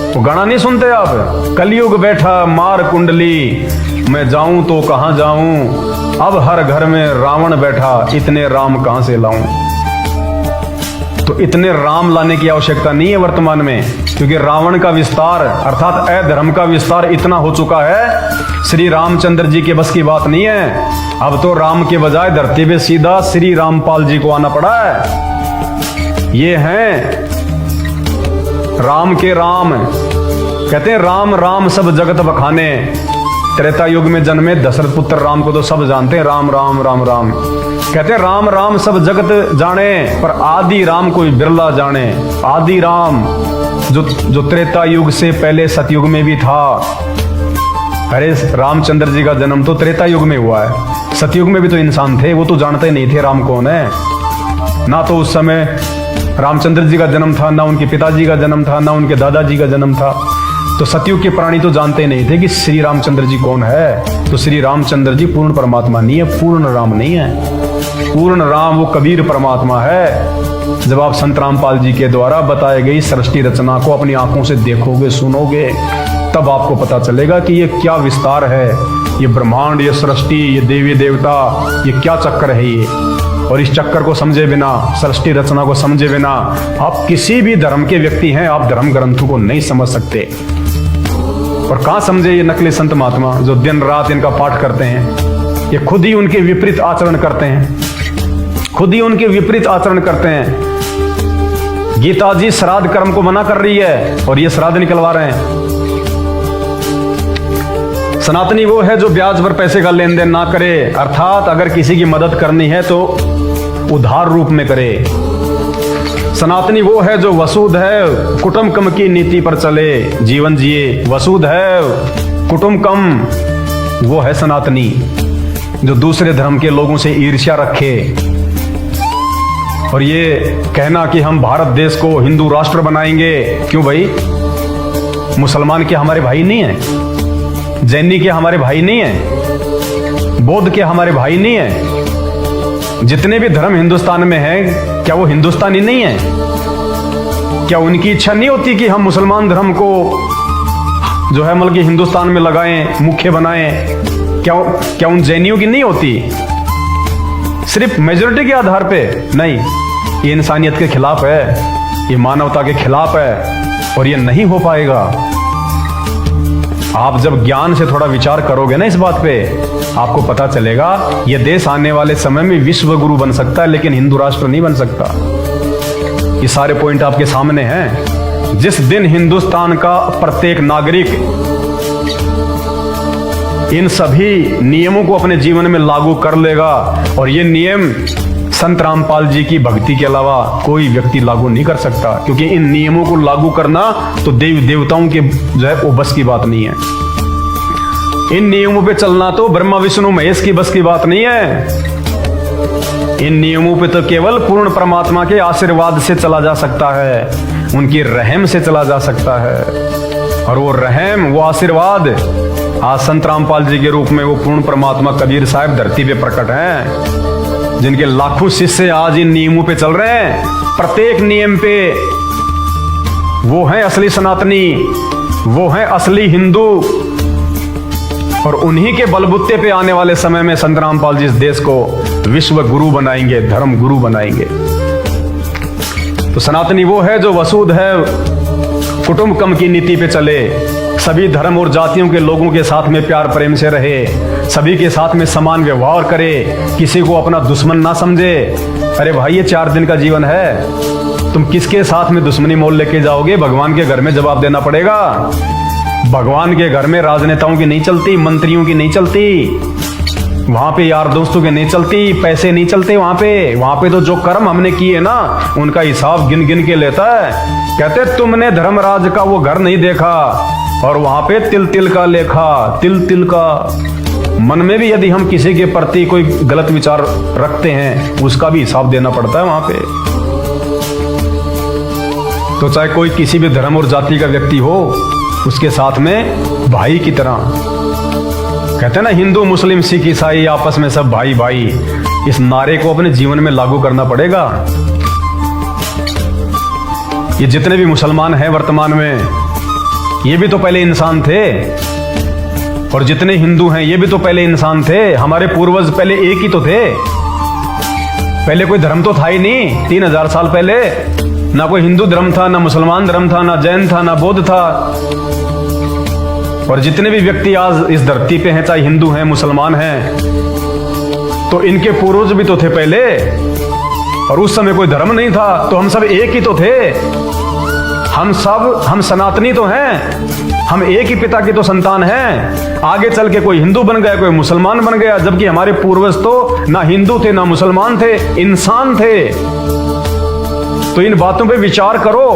वो गाना नहीं सुनते आप, कलयुग बैठा मार कुंडली, मैं जाऊं तो कहां जाऊं, अब हर घर में रावण बैठा, इतने राम कहां से लाऊं। तो इतने राम लाने की आवश्यकता नहीं है वर्तमान में, क्योंकि रावण का विस्तार अर्थात अधर्म का विस्तार इतना हो चुका है, श्री रामचंद्र जी के बस की बात नहीं है। अब तो राम के बजाय धरती पे सीधा श्री रामपाल जी को आना पड़ा है। ये हैं राम के राम, कहते हैं राम राम सब जगत बखाने। त्रेता युग में जन्मे दशरथ पुत्र राम को तो सब जानते हैं, राम राम राम राम। कहते हैं राम राम सब जगत जाने, पर आदि राम कोई बिरला जाने। आदि राम जो त्रेता युग से पहले सतयुग में भी था। अरे रामचंद्र जी का जन्म तो त्रेता युग में हुआ है, सतयुग में भी तो इंसान थे, वो तो जानते नहीं थे राम कौन है। ना तो उस समय रामचंद्र जी का जन्म था, ना उनके पिताजी का जन्म था, ना उनके दादाजी का जन्म था। तो सतयुग के प्राणी तो जानते नहीं थे कि श्री रामचंद्र जी कौन है। तो श्री रामचंद्र जी पूर्ण परमात्मा नहीं है, पूर्ण राम नहीं है। पूर्ण राम वो कबीर परमात्मा है। जब आप संत रामपाल जी के द्वारा बताई गई सृष्टि रचना को अपनी आंखों से देखोगे, सुनोगे, तब आपको पता चलेगा कि ये क्या विस्तार है, ये ब्रह्मांड, ये सृष्टि, ये देवी देवता, ये क्या चक्कर है ये। और इस चक्कर को समझे बिना, सृष्टि रचना को समझे बिना आप किसी भी धर्म के व्यक्ति हैं, आप धर्म ग्रंथों को नहीं समझ सकते। और कहां समझे ये नकली संत महात्मा जो दिन रात इनका पाठ करते हैं। ये खुद ही उनके विपरीत आचरण करते हैं, खुद ही उनके विपरीत आचरण करते हैं। गीता जी श्राद्ध कर्म को मना कर रही है और ये श्राद्ध निकलवा रहे हैं। सनातनी वो है जो ब्याज पर पैसे का लेन देन ना करे, अर्थात अगर किसी की मदद करनी है तो उधार रूप में करे। सनातनी वो है जो वसुधैव कुटुम्बकम की नीति पर चले, जीवन जिए। वसुधैव कुटुम्बकम वो है सनातनी जो दूसरे धर्म के लोगों से ईर्ष्या रखे। और ये कहना कि हम भारत देश को हिंदू राष्ट्र बनाएंगे, क्यों भाई? मुसलमान क्या हमारे भाई नहीं है? जैनी के हमारे भाई नहीं है? बौद्ध के हमारे भाई नहीं है? जितने भी धर्म हिंदुस्तान में हैं, क्या वो हिंदुस्तानी नहीं है? क्या उनकी इच्छा नहीं होती कि हम मुसलमान धर्म को जो है मतलब कि हिंदुस्तान में लगाएं, मुख्य बनाएं, क्या उन जैनियों की नहीं होती? सिर्फ मेजोरिटी के आधार पे नहीं, ये इंसानियत के खिलाफ है, ये मानवता के खिलाफ है और ये नहीं हो पाएगा। आप जब ज्ञान से थोड़ा विचार करोगे ना इस बात पे, आपको पता चलेगा ये देश आने वाले समय में विश्व गुरु बन सकता है, लेकिन हिंदू राष्ट्र नहीं बन सकता। ये सारे पॉइंट आपके सामने हैं। जिस दिन हिंदुस्तान का प्रत्येक नागरिक इन सभी नियमों को अपने जीवन में लागू कर लेगा, और ये नियम संत रामपाल जी की भक्ति के अलावा कोई व्यक्ति लागू नहीं कर सकता, क्योंकि इन नियमों को लागू करना तो देवी देवताओं के जो है वो बस की बात नहीं है। इन नियमों पे चलना तो ब्रह्मा विष्णु महेश की बस की बात नहीं है। इन नियमों पे तो केवल पूर्ण परमात्मा के आशीर्वाद से चला जा सकता है, उनकी रहम से चला जा सकता है। और वो रहम, वो आशीर्वाद आज संत रामपाल जी के रूप में वो पूर्ण परमात्मा कबीर साहब धरती पे प्रकट हैं, जिनके लाखों शिष्य आज इन नियमों पे चल रहे हैं। प्रत्येक नियम पे वो हैं असली सनातनी, वो हैं असली हिंदू, और उन्हीं के बलबुत्ते पे आने वाले समय में संत रामपाल जी इस देश को विश्व गुरु बनाएंगे, धर्म गुरु बनाएंगे। तो सनातनी वो है जो वसुध है, कुटुंबकम की नीति पे चले, सभी धर्म और जातियों के लोगों के साथ में प्यार प्रेम से रहे, सभी के साथ में समान व्यवहार करे, किसी को अपना दुश्मन ना समझे। अरे भाई, ये 4 दिन का जीवन है, तुम किसके साथ में दुश्मनी मोल लेके जाओगे? भगवान के घर में जवाब देना पड़ेगा। भगवान के घर में राजनेताओं की नहीं चलती, मंत्रियों की नहीं चलती, वहां पे यार दोस्तों के नहीं चलती, पैसे नहीं चलते वहां पे तो जो कर्म हमने किए ना उनका हिसाब गिन गिन के लेता है। कहते तुमने धर्मराज का वो घर नहीं देखा, और वहां पे तिल तिल का लेखा, तिल तिल का। मन में भी यदि हम किसी के प्रति कोई गलत विचार रखते हैं, उसका भी हिसाब देना पड़ता है वहां पे। तो चाहे कोई किसी भी धर्म और जाति का व्यक्ति हो, उसके साथ में भाई की तरह, कहते हैं ना हिंदू मुस्लिम सिख ईसाई आपस में सब भाई भाई, इस नारे को अपने जीवन में लागू करना पड़ेगा। ये जितने भी मुसलमान हैं वर्तमान में, ये भी तो पहले इंसान थे, और जितने हिंदू हैं ये भी तो पहले इंसान थे। हमारे पूर्वज पहले एक ही तो थे, पहले कोई धर्म तो था ही नहीं। 3000 साल पहले ना कोई हिंदू धर्म था, ना मुसलमान धर्म था, ना जैन था, ना बौद्ध था। और जितने भी व्यक्ति आज इस धरती पे हैं, चाहे हिंदू हैं मुसलमान हैं, तो इनके पूर्वज भी तो थे पहले, और उस समय कोई धर्म नहीं था, तो हम सब एक ही तो थे। हम सनातनी तो हैं, हम एक ही पिता की तो संतान हैं। आगे चल के कोई हिंदू बन गया, कोई मुसलमान बन गया, जबकि हमारे पूर्वज तो ना हिंदू थे ना मुसलमान थे, इंसान थे। तो इन बातों पे विचार करो,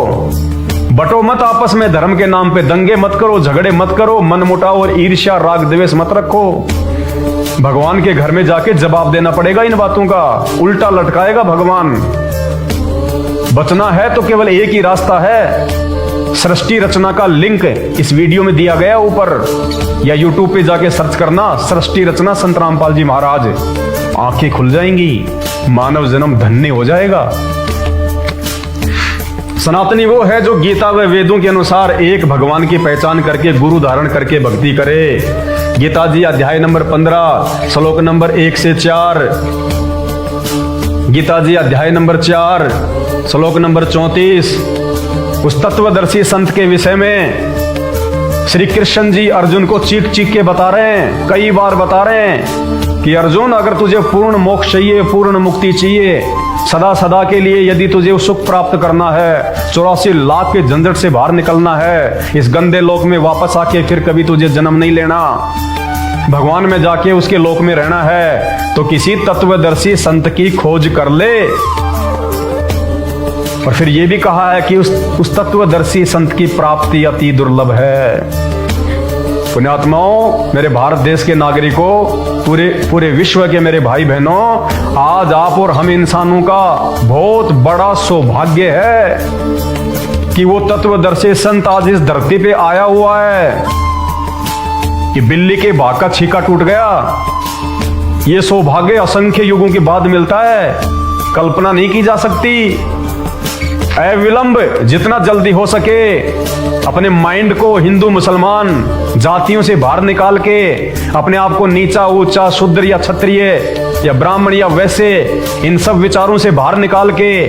बटो मत आपस में, धर्म के नाम पे दंगे मत करो, झगड़े मत करो, मनमुटाव और ईर्ष्या राग द्वेष मत रखो। भगवान के घर में जाके जवाब देना पड़ेगा इन बातों का, उल्टा लटकाएगा भगवान। बचना है तो केवल एक ही रास्ता है। सृष्टि रचना का लिंक इस वीडियो में दिया गया ऊपर, या यूट्यूब पे जाके सर्च करना सृष्टि रचना संत रामपाल जी महाराज, आंखें खुल जाएंगी, मानव जन्म धन्य हो जाएगा। सनातनी वो है जो गीता व वेदों के अनुसार एक भगवान की पहचान करके गुरु धारण करके भक्ति करे। गीता जी अध्याय नंबर 15 श्लोक नंबर 1 से 4, गीता जी अध्याय नंबर 4 श्लोक नंबर 34। उस तत्वदर्शी संत के विषय में श्री कृष्ण जी अर्जुन को चीख चीख के बता रहे हैं, कई बार बता रहे हैं कि अर्जुन, अगर तुझे पूर्ण मोक्ष चाहिए, पूर्ण मुक्ति चाहिए, सदा सदा के लिए यदि तुझे सुख प्राप्त करना है, 84 लाख के झंझट से बाहर निकलना है, इस गंदे लोक में वापस आके फिर कभी तुझे जन्म नहीं लेना, भगवान में जाके उसके लोक में रहना है, तो किसी तत्वदर्शी संत की खोज कर ले। और फिर ये भी कहा है कि उस तत्वदर्शी संत की प्राप्ति अति दुर्लभ है। पुण्यात्माओं, मेरे भारत देश के नागरिकों, पूरे विश्व के मेरे भाई बहनों, आज आप और हम इंसानों का बहुत बड़ा सौभाग्य है कि वो तत्वदर्शी संत आज इस धरती पे आया हुआ है कि बिल्ली के भाग का छीका टूट गया। ये सौभाग्य असंख्य युगों के बाद मिलता है, कल्पना नहीं की जा सकती। अविलंब जितना जल्दी हो सके अपने माइंड को हिंदू मुसलमान जातियों से बाहर निकाल के अपने आप को नीचा ऊंचा शूद्र या क्षत्रिय या ब्राह्मण या वैसे इन सब विचारों से बाहर निकाल के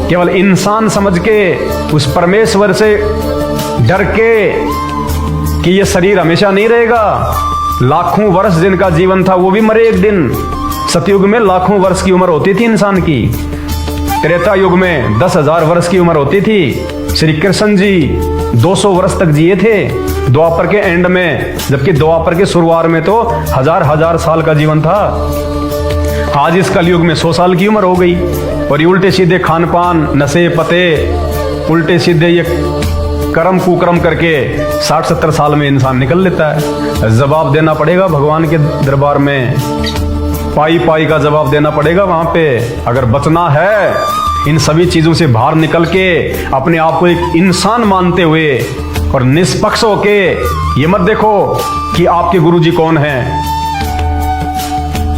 केवल इंसान समझ के उस परमेश्वर से डर के कि ये शरीर हमेशा नहीं रहेगा। लाखों वर्ष जिनका जीवन था वो भी मरे एक दिन। सतयुग में लाखों वर्ष की उम्र होती थी इंसान की, त्रेता युग में 10,000 वर्ष की उम्र होती थी। श्री कृष्ण जी 200 वर्ष तक जिए थे द्वापर के एंड में, जबकि द्वापर के शुरुआत में तो हजार साल का जीवन था। आज इस कलयुग में 100 साल की उम्र हो गई और ये उल्टे सीधे खान पान नशे पते उल्टे सीधे ये कर्म कुकर्म करके 60-70 साल में इंसान निकल लेता है। जवाब देना पड़ेगा भगवान के दरबार में, पाई पाई का जवाब देना पड़ेगा वहां पे। अगर बचना है इन सभी चीजों से बाहर निकल के अपने आप को एक इंसान मानते हुए और निष्पक्ष होके, ये मत देखो कि आपके गुरुजी कौन हैं,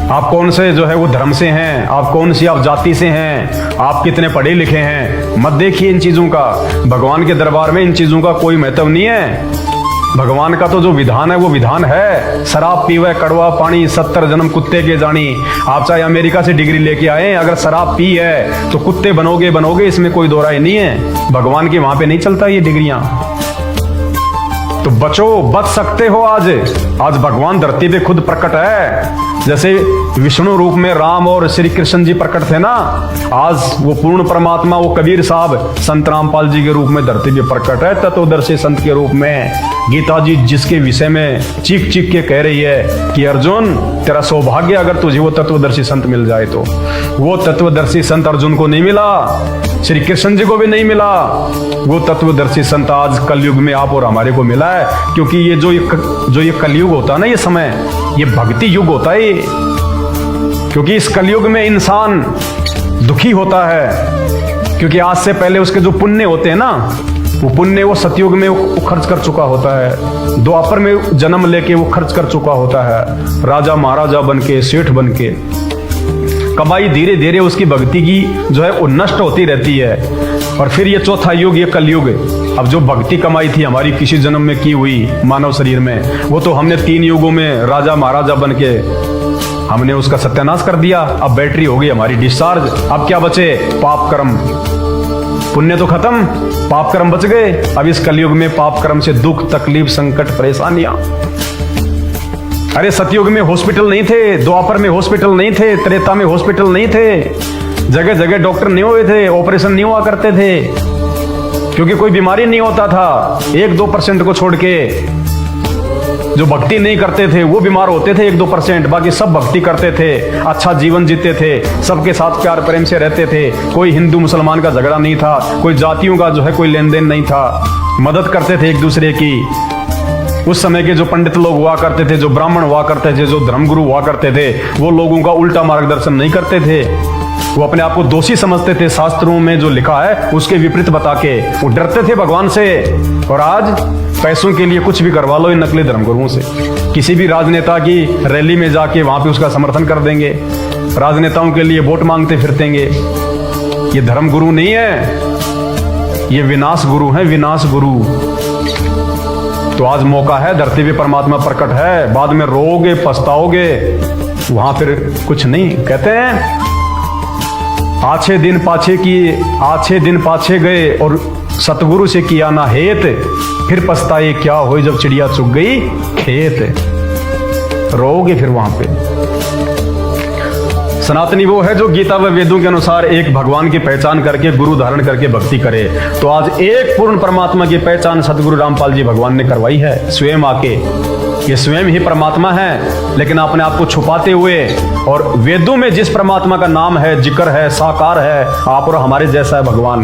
आप कौन से जो है वो धर्म से हैं, आप कौन सी आप जाति से हैं, आप कितने पढ़े लिखे हैं, मत देखिए इन चीजों का। भगवान के दरबार में इन चीजों का कोई महत्व नहीं है। भगवान का तो जो विधान है वो विधान है। शराब पीवे कड़वा पानी 70 जन्म कुत्ते के जानी। आप चाहे अमेरिका से डिग्री लेके आए, अगर शराब पी है तो कुत्ते बनोगे, इसमें कोई दो राय नहीं है। भगवान के वहां पे नहीं चलता ये डिग्रियां। तो बचो, बच सकते हो। आज भगवान धरती पे खुद प्रकट है। जैसे विष्णु रूप में राम और श्री कृष्ण जी प्रकट थे ना, आज वो पूर्ण परमात्मा वो कबीर साहब संत रामपाल जी के रूप में धरती पे प्रकट है, तत्वदर्शी संत के रूप में। गीता जी जिसके विषय में चीख चीख के कह रही है कि अर्जुन तेरा सौभाग्य अगर तुझे वो तत्वदर्शी संत मिल जाए। तो वो तत्वदर्शी संत अर्जुन को नहीं मिला, श्री कृष्ण जी को भी नहीं मिला। वो तत्वदर्शी संत आज कलयुग में आप और हमारे को मिला है, क्योंकि ये जो ये कलयुग होता है ना, ये समय ये भक्ति युग होता है। क्योंकि इस कलयुग में इंसान दुखी होता है, क्योंकि आज से पहले उसके जो पुण्य होते हैं ना, वो पुण्य वो सतयुग में वो खर्च कर चुका होता है, द्वापर में जन्म लेके वो खर्च कर चुका होता है, राजा महाराजा बनके सेठ बनके। कमाई धीरे धीरे उसकी भक्ति की जो है वो नष्ट होती रहती है। और फिर ये चौथा युग, ये कलयुग। अब जो भक्ति कमाई थी हमारी किसी जन्म में की हुई मानव शरीर में, वो तो हमने 3 युगों में राजा महाराजा बनके हमने उसका सत्यानाश कर दिया। अब बैटरी हो गई हमारी डिस्चार्ज। अब क्या बचे? पाप कर्म। पुण्य तो खत्म, पाप कर्म बच गए। अब इस कलयुग में पाप कर्म से दुख तकलीफ संकट परेशानियां। अरे सतयुग में हॉस्पिटल नहीं थे, द्वापर में हॉस्पिटल नहीं थे, त्रेता में हॉस्पिटल नहीं थे, जगह जगह डॉक्टर नहीं हुए थे, ऑपरेशन नहीं हुआ करते थे, क्योंकि कोई बीमारी नहीं होता था। 1-2% को छोड़ के जो भक्ति नहीं करते थे वो बीमार होते थे 1-2%, बाकी सब भक्ति करते थे, अच्छा जीवन जीते थे, सबके साथ प्यार प्रेम से रहते थे। कोई हिंदू मुसलमान का झगड़ा नहीं था, कोई जातियों का जो है कोई लेन देन नहीं था, मदद करते थे एक दूसरे की। उस समय के जो पंडित लोग हुआ करते थे, जो ब्राह्मण हुआ करते थे, जो धर्मगुरु हुआ करते थे, वो लोगों का उल्टा मार्गदर्शन नहीं करते थे। वो अपने आप को दोषी समझते थे, शास्त्रों में जो लिखा है उसके विपरीत बता के वो डरते थे भगवान से। और आज पैसों के लिए कुछ भी करवा लो इन नकली धर्मगुरुओं से। किसी भी राजनेता की रैली में जाके वहां पे उसका समर्थन कर देंगे, राजनेताओं के लिए वोट मांगते फिरतेंगे। ये धर्मगुरु नहीं है, ये विनाश गुरु है, विनाश गुरु। तो आज मौका है, धरती पे परमात्मा प्रकट है, बाद में रोओगे पछताओगे, वहां फिर कुछ नहीं। कहते हैं आछे दिन पाछे गए और सतगुरु से किया ना हेत, फिर पछताए क्या हो जब चिड़िया चुग गई खेत। रोओगे फिर वहां पे। सनातनी वो है जो गीता व वेदों के अनुसार एक भगवान की पहचान करके गुरु धारण करके भक्ति करे। तो आज एक पूर्ण परमात्मा की पहचान सदगुरु रामपाल जी भगवान ने करवाई है स्वयं आके। ये स्वयं ही परमात्मा है, लेकिन अपने आप को छुपाते हुए, और वेदों में जिस परमात्मा का नाम है, जिक्र है, साकार है, आप और हमारे जैसा है भगवान।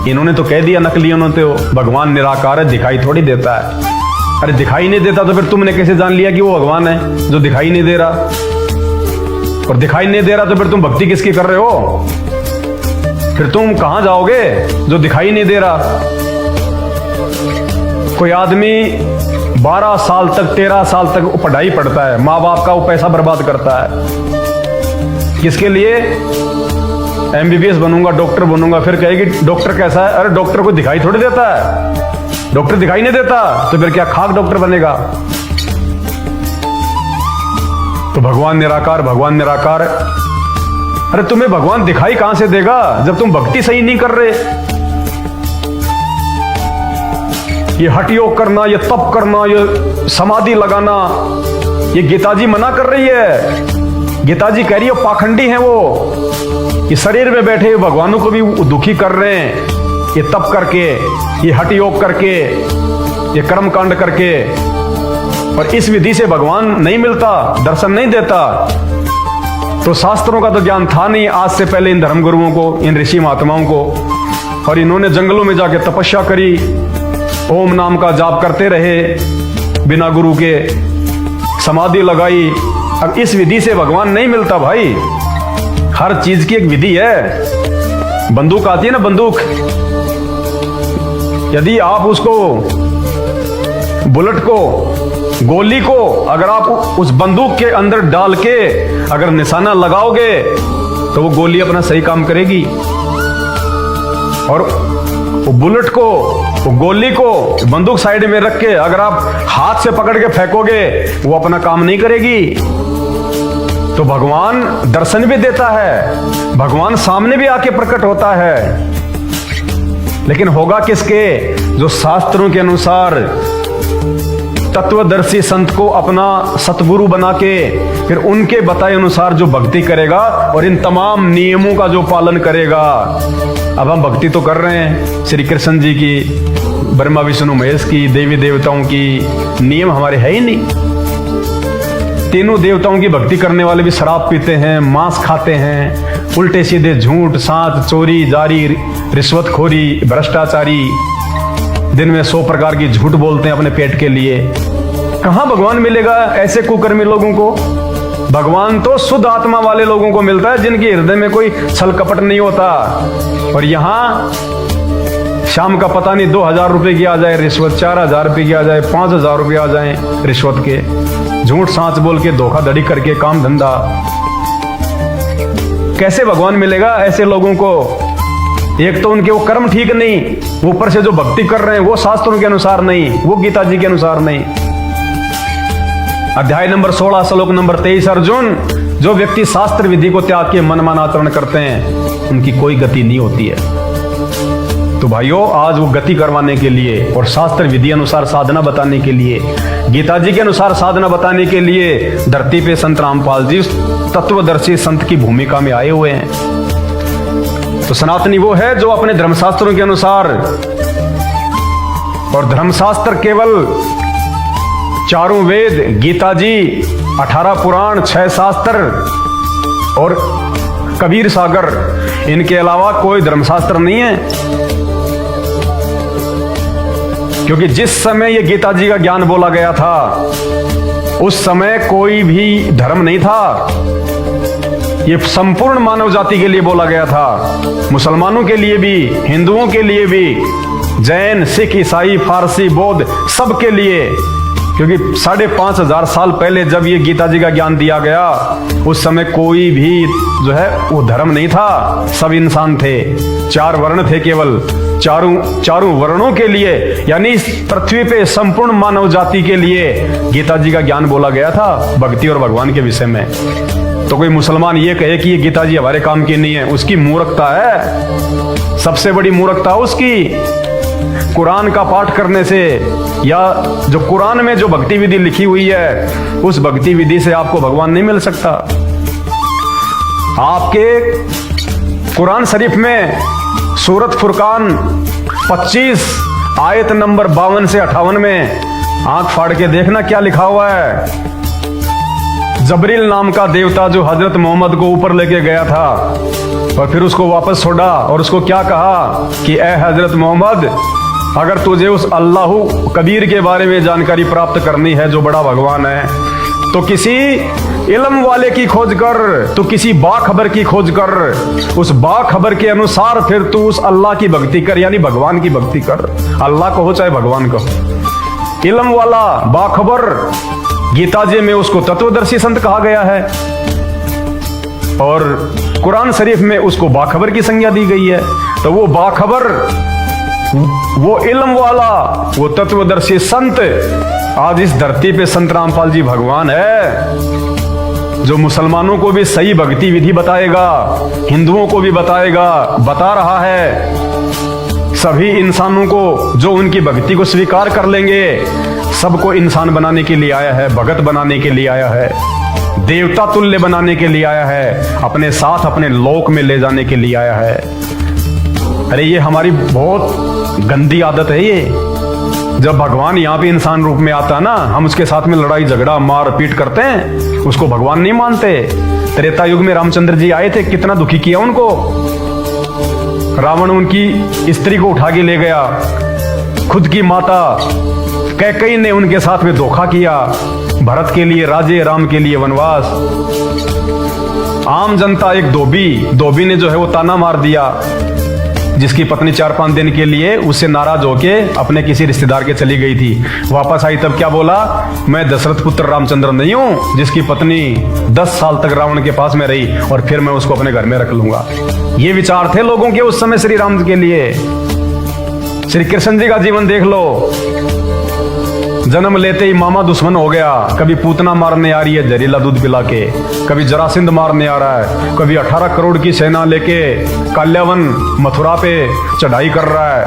इन्होंने तो कह दिया नकलियों ने तो भगवान निराकार है, दिखाई थोड़ी देता है। अरे दिखाई नहीं देता तो फिर तुमने कैसे जान लिया कि वो भगवान है जो दिखाई नहीं दे रहा? और दिखाई नहीं दे रहा तो फिर तुम भक्ति किसकी कर रहे हो? फिर तुम कहां जाओगे जो दिखाई नहीं दे रहा? कोई आदमी 12 साल तक 13 साल तक पढ़ाई पढ़ता है, माँ बाप का वो पैसा बर्बाद करता है, किसके लिए? MBBS बनूंगा, डॉक्टर बनूंगा, फिर कहेगी डॉक्टर कैसा है? अरे डॉक्टर को दिखाई थोड़ी देता है, डॉक्टर दिखाई नहीं देता, तो फिर क्या खाक डॉक्टर बनेगा? तो भगवान निराकार, भगवान निराकार। अरे तुम्हें भगवान दिखाई कहां से देगा जब तुम भक्ति सही नहीं कर रहे? ये हठ योग करना, ये तप करना, ये समाधि लगाना, ये गीता जी मना कर रही है। गीता जी कह रही है पाखंडी हैं वो, ये शरीर में बैठे भगवानों को भी दुखी कर रहे हैं, ये तप करके, ये हठ योग करके, ये कर्म कांड करके। और इस विधि से भगवान नहीं मिलता, दर्शन नहीं देता। तो शास्त्रों का तो ज्ञान था नहीं आज से पहले इन धर्मगुरुओं को, इन ऋषि महात्माओं को। और इन्होंने जंगलों में जाके तपस्या करी, ओम नाम का जाप करते रहे बिना गुरु के, समाधि लगाई। अब इस विधि से भगवान नहीं मिलता भाई। हर चीज की एक विधि है। बंदूक आती है ना, बंदूक, यदि आप उसको, बुलेट को, गोली को अगर आप उस बंदूक के अंदर डाल के अगर निशाना लगाओगे तो वो गोली अपना सही काम करेगी। और वो बुलेट को, वो गोली को बंदूक साइड में रख के अगर आप हाथ से पकड़ के फेंकोगे वो अपना काम नहीं करेगी। तो भगवान दर्शन भी देता है, भगवान सामने भी आके प्रकट होता है, लेकिन होगा किसके? जो शास्त्रों के अनुसार तत्वदर्शी संत को अपना सतगुरु बना के फिर उनके बताए अनुसार जो भक्ति करेगा और इन तमाम नियमों का जो पालन करेगा। अब हम भक्ति तो कर रहे हैं श्री कृष्ण जी की, ब्रह्मा विष्णु महेश की, देवी देवताओं की, नियम हमारे है ही नहीं। तीनों देवताओं की भक्ति करने वाले भी शराब पीते हैं, मांस खाते हैं, उल्टे सीधे झूठ, साथ, चोरी, जारी, रिश्वतखोरी, भ्रष्टाचारी, दिन में 100 प्रकार की झूठ बोलते हैं अपने पेट के लिए। कहां भगवान मिलेगा ऐसे कुकर्मी लोगों को? भगवान तो शुद्ध आत्मा वाले लोगों को मिलता है जिनके हृदय में कोई छल कपट नहीं होता। और यहां शाम का पता नहीं 2000 रुपए की आ जाए रिश्वत, 4000 रुपए की आ जाए, 5000 रुपए आ जाए रिश्वत के, झूठ सांच बोल के, धोखाधड़ी करके काम धंधा। कैसे भगवान मिलेगा ऐसे लोगों को? एक तो उनके वो कर्म ठीक नहीं, ऊपर से जो भक्ति कर रहे हैं वो शास्त्रों के अनुसार नहीं, वो गीता जी के अनुसार नहीं। अध्याय नंबर 16 श्लोक नंबर 23, अर्जुन, जो व्यक्ति शास्त्र विधि को त्याग के मनमाना आचरण करते हैं उनकी कोई गति नहीं होती है। तो भाइयों, आज वो गति करवाने के लिए और शास्त्र विधि अनुसार साधना बताने के लिए, गीता जी के अनुसार साधना बताने के लिए धरती पे संत रामपाल जी तत्वदर्शी संत की भूमिका में आए हुए हैं। तो सनातनी वो है जो अपने धर्मशास्त्रों के अनुसार, और धर्मशास्त्र केवल 4 वेद, गीता जी, 18 पुराण, 6 शास्त्र और कबीर सागर, इनके अलावा कोई धर्मशास्त्र नहीं है। क्योंकि जिस समय ये गीता जी का ज्ञान बोला गया था उस समय कोई भी धर्म नहीं था। ये संपूर्ण मानव जाति के लिए बोला गया था, मुसलमानों के लिए भी, हिंदुओं के लिए भी, जैन, सिख, ईसाई, फारसी, बौद्ध, सबके लिए। क्योंकि 5500 साल पहले जब ये गीता जी का ज्ञान दिया गया उस समय कोई भी जो है वो धर्म नहीं था, सब इंसान थे। 4 वर्ण थे केवल, चारों वर्णों के लिए, यानी इस पृथ्वी पे संपूर्ण मानव जाति के लिए गीता जी का ज्ञान बोला गया था भक्ति और भगवान के विषय में। तो कोई मुसलमान ये कहे कि ये गीता जी हमारे काम की नहीं है, उसकी मूर्खता है, सबसे बड़ी मूर्खता उसकी। कुरान का पाठ करने से या जो कुरान में जो भक्ति विधि लिखी हुई है उस भक्ति विधि से आपको भगवान नहीं मिल सकता। आपके कुरान शरीफ में सूरत फुरकान 25 आयत नंबर 52 से 58 में आंख फाड़ के देखना क्या लिखा हुआ है। जबरील नाम का देवता जो हजरत मोहम्मद को ऊपर लेके गया था और फिर उसको वापस छोड़ा और उसको क्या कहा कि ए हजरत मोहम्मद, अगर तुझे उस अल्लाह कबीर के बारे में जानकारी प्राप्त करनी है जो बड़ा भगवान है तो किसी इल्म वाले की खोज कर, तो किसी बाखबर की खोज कर, उस बाखबर के अनुसार फिर तू उस अल्लाह की भक्ति कर, यानी भगवान की भक्ति कर। अल्लाह को हो चाहे भगवान को, इल्म वाला, बाखबर। गीता जी में उसको तत्वदर्शी संत कहा गया है। और कुरान शरीफ में उसको बाखबर की संज्ञा दी गई है। तो वो बाखबर, वो इल्म वाला, वो तत्वदर्शी संत आज इस धरती पे संत रामपाल जी भगवान है, जो मुसलमानों को भी सही भक्ति विधि बताएगा, हिंदुओं को भी बताएगा, बता रहा है। सभी इंसानों को जो उनकी भक्ति को स्वीकार कर लेंगे, सबको इंसान बनाने के लिए आया है, भगत बनाने के लिए आया है, देवता तुल्य बनाने के लिए आया है, अपने साथ अपने लोक में ले जाने के लिए आया है। अरे ये हमारी बहुत गंदी आदत है ये। जब भगवान यहाँ पे इंसान रूप में आता है ना, हम उसके साथ में लड़ाई झगड़ा मार पीट करते हैं, उसको भगवान नहीं मानते। त्रेता युग में रामचंद्र जी आए थे, कितना दुखी किया उनको। रावण उनकी स्त्री को उठा के ले गया, खुद की माता कैकेयी ने उनके साथ में धोखा किया। भरत के लिए राजे, राम के लिए वनवास। आम जनता, एक धोबी ने जो है वो ताना मार दिया, जिसकी पत्नी 4-5 दिन के लिए उससे नाराज होके अपने किसी रिश्तेदार के चली गई थी। वापस आई तब क्या बोला, मैं दशरथ पुत्र रामचंद्र नहीं हूं जिसकी पत्नी 10 साल तक रावण के पास में रही और फिर मैं उसको अपने घर में रख लूंगा। ये विचार थे लोगों के उस समय श्री राम के लिए। श्री कृष्ण जी का जीवन देख लो, जन्म लेते ही मामा दुश्मन हो गया। कभी पूतना मारने आ रही है जहरीला दूध पिला के, कभी जरासिंध मारने आ रहा है, कभी 18 करोड़ की सेना लेके काल्यावन मथुरा पे चढ़ाई कर रहा है,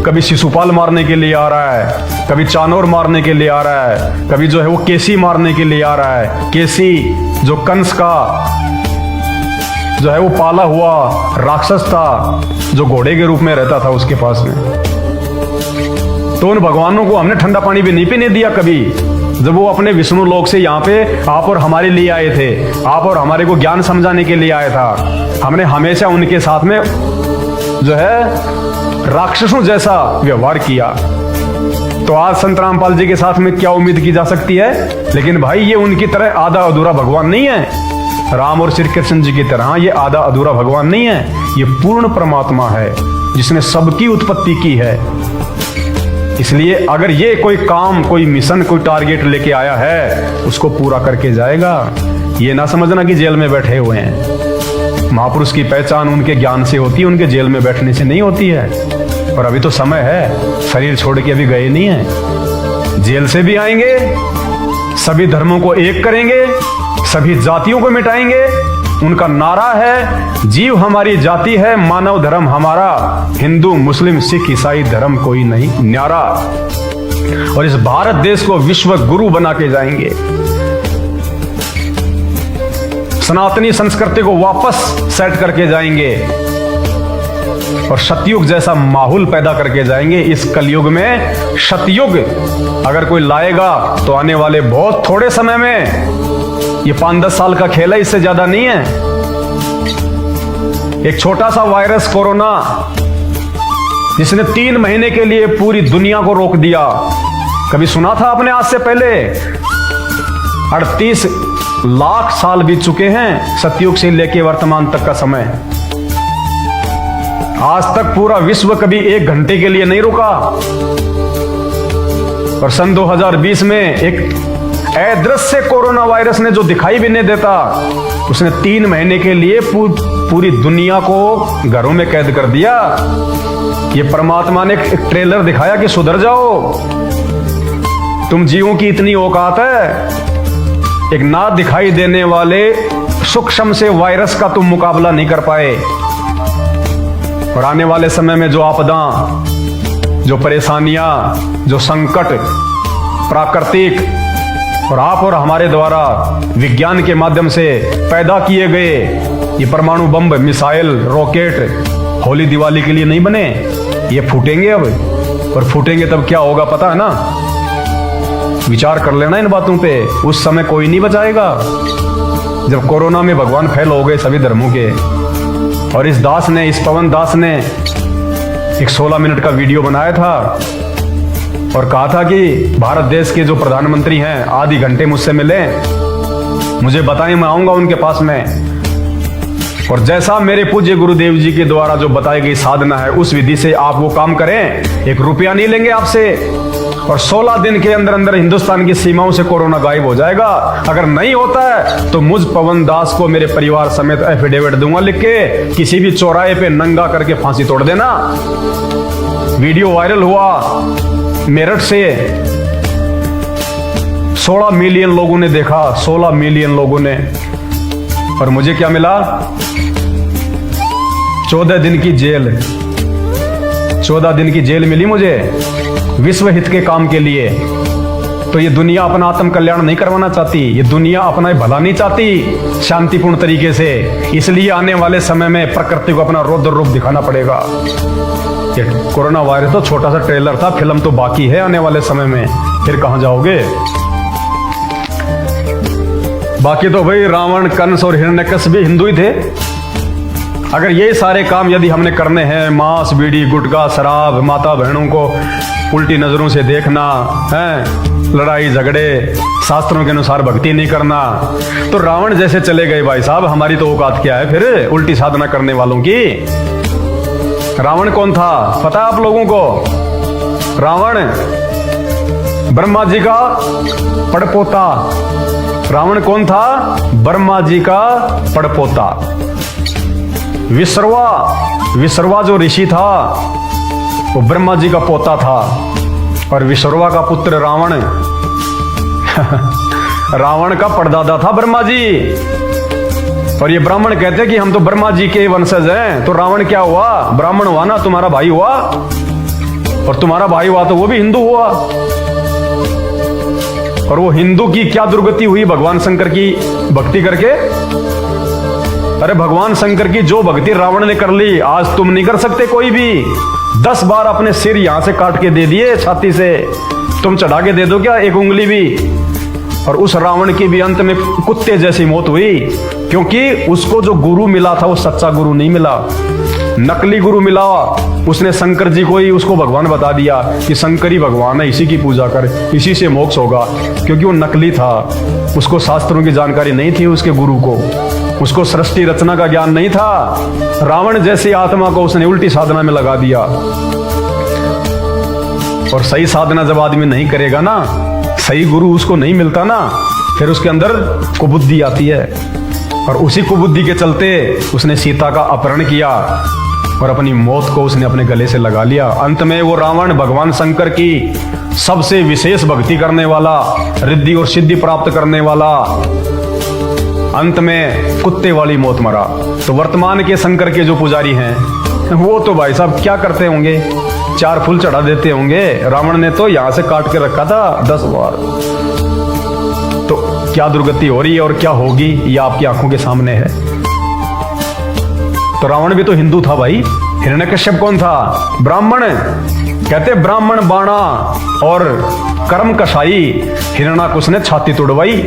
कभी शिशुपाल मारने के लिए आ रहा है, कभी चानोर मारने के लिए आ रहा है, कभी जो है वो केसी मारने के लिए आ रहा है। केसी जो कंस का जो है वो पाला हुआ राक्षस था, जो घोड़े के रूप में रहता था उसके पास में। तो उन भगवानों को हमने ठंडा पानी भी नहीं पीने दिया कभी, जब वो अपने विष्णु लोक से यहाँ पे आप और हमारे लिए आए थे, आप और हमारे को ज्ञान समझाने के लिए आया था। हमने हमेशा उनके साथ में जो है राक्षसों जैसा व्यवहार किया। तो आज संत रामपाल जी के साथ में क्या उम्मीद की जा सकती है? लेकिन भाई ये उनकी तरह आधा अधूरा भगवान नहीं है। राम और श्री कृष्ण जी की तरह ये आधा अधूरा भगवान नहीं है, ये पूर्ण परमात्मा है जिसने सबकी उत्पत्ति की है। इसलिए अगर ये कोई काम, कोई मिशन, कोई टारगेट लेके आया है, उसको पूरा करके जाएगा। ये ना समझना कि जेल में बैठे हुए हैं। महापुरुष की पहचान उनके ज्ञान से होती है, उनके जेल में बैठने से नहीं होती है। और अभी तो समय है, शरीर छोड़ के अभी गए नहीं है। जेल से भी आएंगे, सभी धर्मों को एक करेंगे, सभी जातियों को मिटाएंगे। उनका नारा है, जीव हमारी जाति है, मानव धर्म हमारा, हिंदू मुस्लिम सिख ईसाई धर्म कोई नहीं न्यारा। और इस भारत देश को विश्व गुरु बना के जाएंगे। सनातनी संस्कृति को वापस सेट करके जाएंगे और सतयुग जैसा माहौल पैदा करके जाएंगे। इस कलयुग में सतयुग अगर कोई लाएगा तो आने वाले बहुत थोड़े समय में, ये 5-10 साल का खेल है, इससे ज्यादा नहीं है। एक छोटा सा वायरस कोरोना जिसने 3 महीने के लिए पूरी दुनिया को रोक दिया, कभी सुना था आपने आज से पहले? 38 लाख साल बीत चुके हैं सतयुग से लेके वर्तमान तक का समय। आज तक पूरा विश्व कभी 1 घंटे के लिए नहीं रुका। और सन 2020 में एक अदृश्य कोरोना वायरस ने जो दिखाई भी नहीं देता, उसने 3 महीने के लिए पूरी दुनिया को घरों में कैद कर दिया। ये परमात्मा ने एक ट्रेलर दिखाया कि सुधर जाओ, तुम जीवों की इतनी औकात है। एक ना दिखाई देने वाले सूक्ष्म से वायरस का तुम मुकाबला नहीं कर पाए। और आने वाले समय में जो आपदा, जो परेशानियां, जो संकट प्राकृतिक और आप और हमारे द्वारा विज्ञान के माध्यम से पैदा किए गए ये परमाणु बम, मिसाइल, रॉकेट होली दिवाली के लिए नहीं बने। ये फूटेंगे अब, और फूटेंगे तब क्या होगा पता है ना? विचार कर लेना इन बातों पे। उस समय कोई नहीं बचाएगा जब कोरोना में भगवान फैल हो गए सभी धर्मों के। और इस पवन दास ने एक 16 मिनट का वीडियो बनाया था और कहा था कि भारत देश के जो प्रधानमंत्री हैं आधे घंटे मुझसे मिलें, मुझे बताएं, मैं आऊंगा उनके पास में। और जैसा मेरे पूज्य गुरुदेव जी के द्वारा जो बताई गई साधना है, उस विधि से आप वो काम करें। 1 रुपया नहीं लेंगे आपसे, और 16 दिन के अंदर अंदर हिंदुस्तान की सीमाओं से कोरोना गायब हो जाएगा। अगर नहीं होता है तो मुझ पवन दास को मेरे परिवार समेत एफिडेविट दूंगा लिख के, किसी भी चौराहे पे नंगा करके फांसी तोड़ देना। वीडियो वायरल हुआ मेरठ से, 16 मिलियन लोगों ने देखा, 16 मिलियन लोगों ने। और मुझे क्या मिला? 14 दिन की जेल, 14 दिन की जेल मिली मुझे विश्व हित के काम के लिए। तो ये दुनिया अपना आत्म कल्याण नहीं करवाना चाहती, ये दुनिया अपना भला नहीं चाहती शांतिपूर्ण तरीके से। इसलिए आने वाले समय में प्रकृति को अपना रौद्र रूप दिखाना पड़ेगा। ये कोरोना वायरस तो छोटा सा ट्रेलर था, फिल्म तो बाकी है आने वाले समय में। फिर कहां जाओगे? बाकी तो भाई रावण, कंस और हिरण्यकश्यप भी हिंदू ही थे। अगर ये सारे काम यदि हमने करने हैं, मांस, बीड़ी, गुटखा, शराब, माता बहनों को उल्टी नजरों से देखना है, लड़ाई झगड़े, शास्त्रों के अनुसार भक्ति नहीं करना, तो रावण जैसे चले गए भाई साहब। हमारी तो औकात क्या है फिर उल्टी साधना करने वालों की? रावण कौन था पता है आप लोगों को? रावण ब्रह्मा जी का पड़पोता। रावण कौन था? ब्रह्मा जी का पड़पोता। विश्रवा जो ऋषि था वो ब्रह्मा जी का पोता था, और विश्रवा का पुत्र रावण रावण का परदादा था ब्रह्मा जी। और ये ब्राह्मण कहते हैं कि हम तो ब्रह्मा जी के वंशज हैं। तो रावण क्या हुआ? ब्राह्मण हुआ ना, तुम्हारा भाई हुआ। और तुम्हारा भाई हुआ तो वो भी हिंदू हुआ। और वो हिंदू की क्या दुर्गति हुई भगवान शंकर की भक्ति करके? अरे भगवान शंकर की जो भक्ति रावण ने कर ली, आज तुम नहीं कर सकते कोई भी। 10 बार अपने सिर यहां से काट के दे दिए छाती से, तुम चढ़ा के दे दो क्या एक उंगली भी? और उस रावण की भी अंत में कुत्ते जैसी मौत हुई, क्योंकि उसको जो गुरु मिला था वो सच्चा गुरु नहीं मिला, नकली गुरु मिला। उसने शंकर जी को ही उसको भगवान बता दिया कि शंकर ही भगवान है, इसी की पूजा कर, इसी से मोक्ष होगा। क्योंकि वो नकली था, उसको शास्त्रों की जानकारी नहीं थी, उसके गुरु को, उसको सृष्टि रचना का ज्ञान नहीं था। रावण जैसी आत्मा को उसने उल्टी साधना में लगा दिया। और सही साधना जब आदमी नहीं करेगा ना, सही गुरु उसको नहीं मिलता ना, फिर उसके अंदर कुबुद्धि आती है। और उसी कुबुद्धि के चलते उसने सीता का अपहरण किया और अपनी मौत को उसने अपने गले से लगा लिया। अंत में वो रावण भगवान शंकर की सबसे विशेष भक्ति करने वाला, रिद्धि और सिद्धि प्राप्त करने वाला, अंत में कुत्ते वाली मौत मरा। तो वर्तमान के शंकर के जो पुजारी हैं वो तो भाई साहब क्या करते होंगे? 4 फूल चढ़ा देते होंगे। रावण ने तो यहां से काट के रखा था 10 बार। तो क्या दुर्गति हो रही है और क्या होगी ये आपकी आंखों के सामने है। तो रावण भी तो हिंदू था भाई। हिरण्यकश्यप कौन था? ब्राह्मण। कहते ब्राह्मण बाणा और कर्म कसाई। हिरण्याकुश ने छाती तोड़वाई।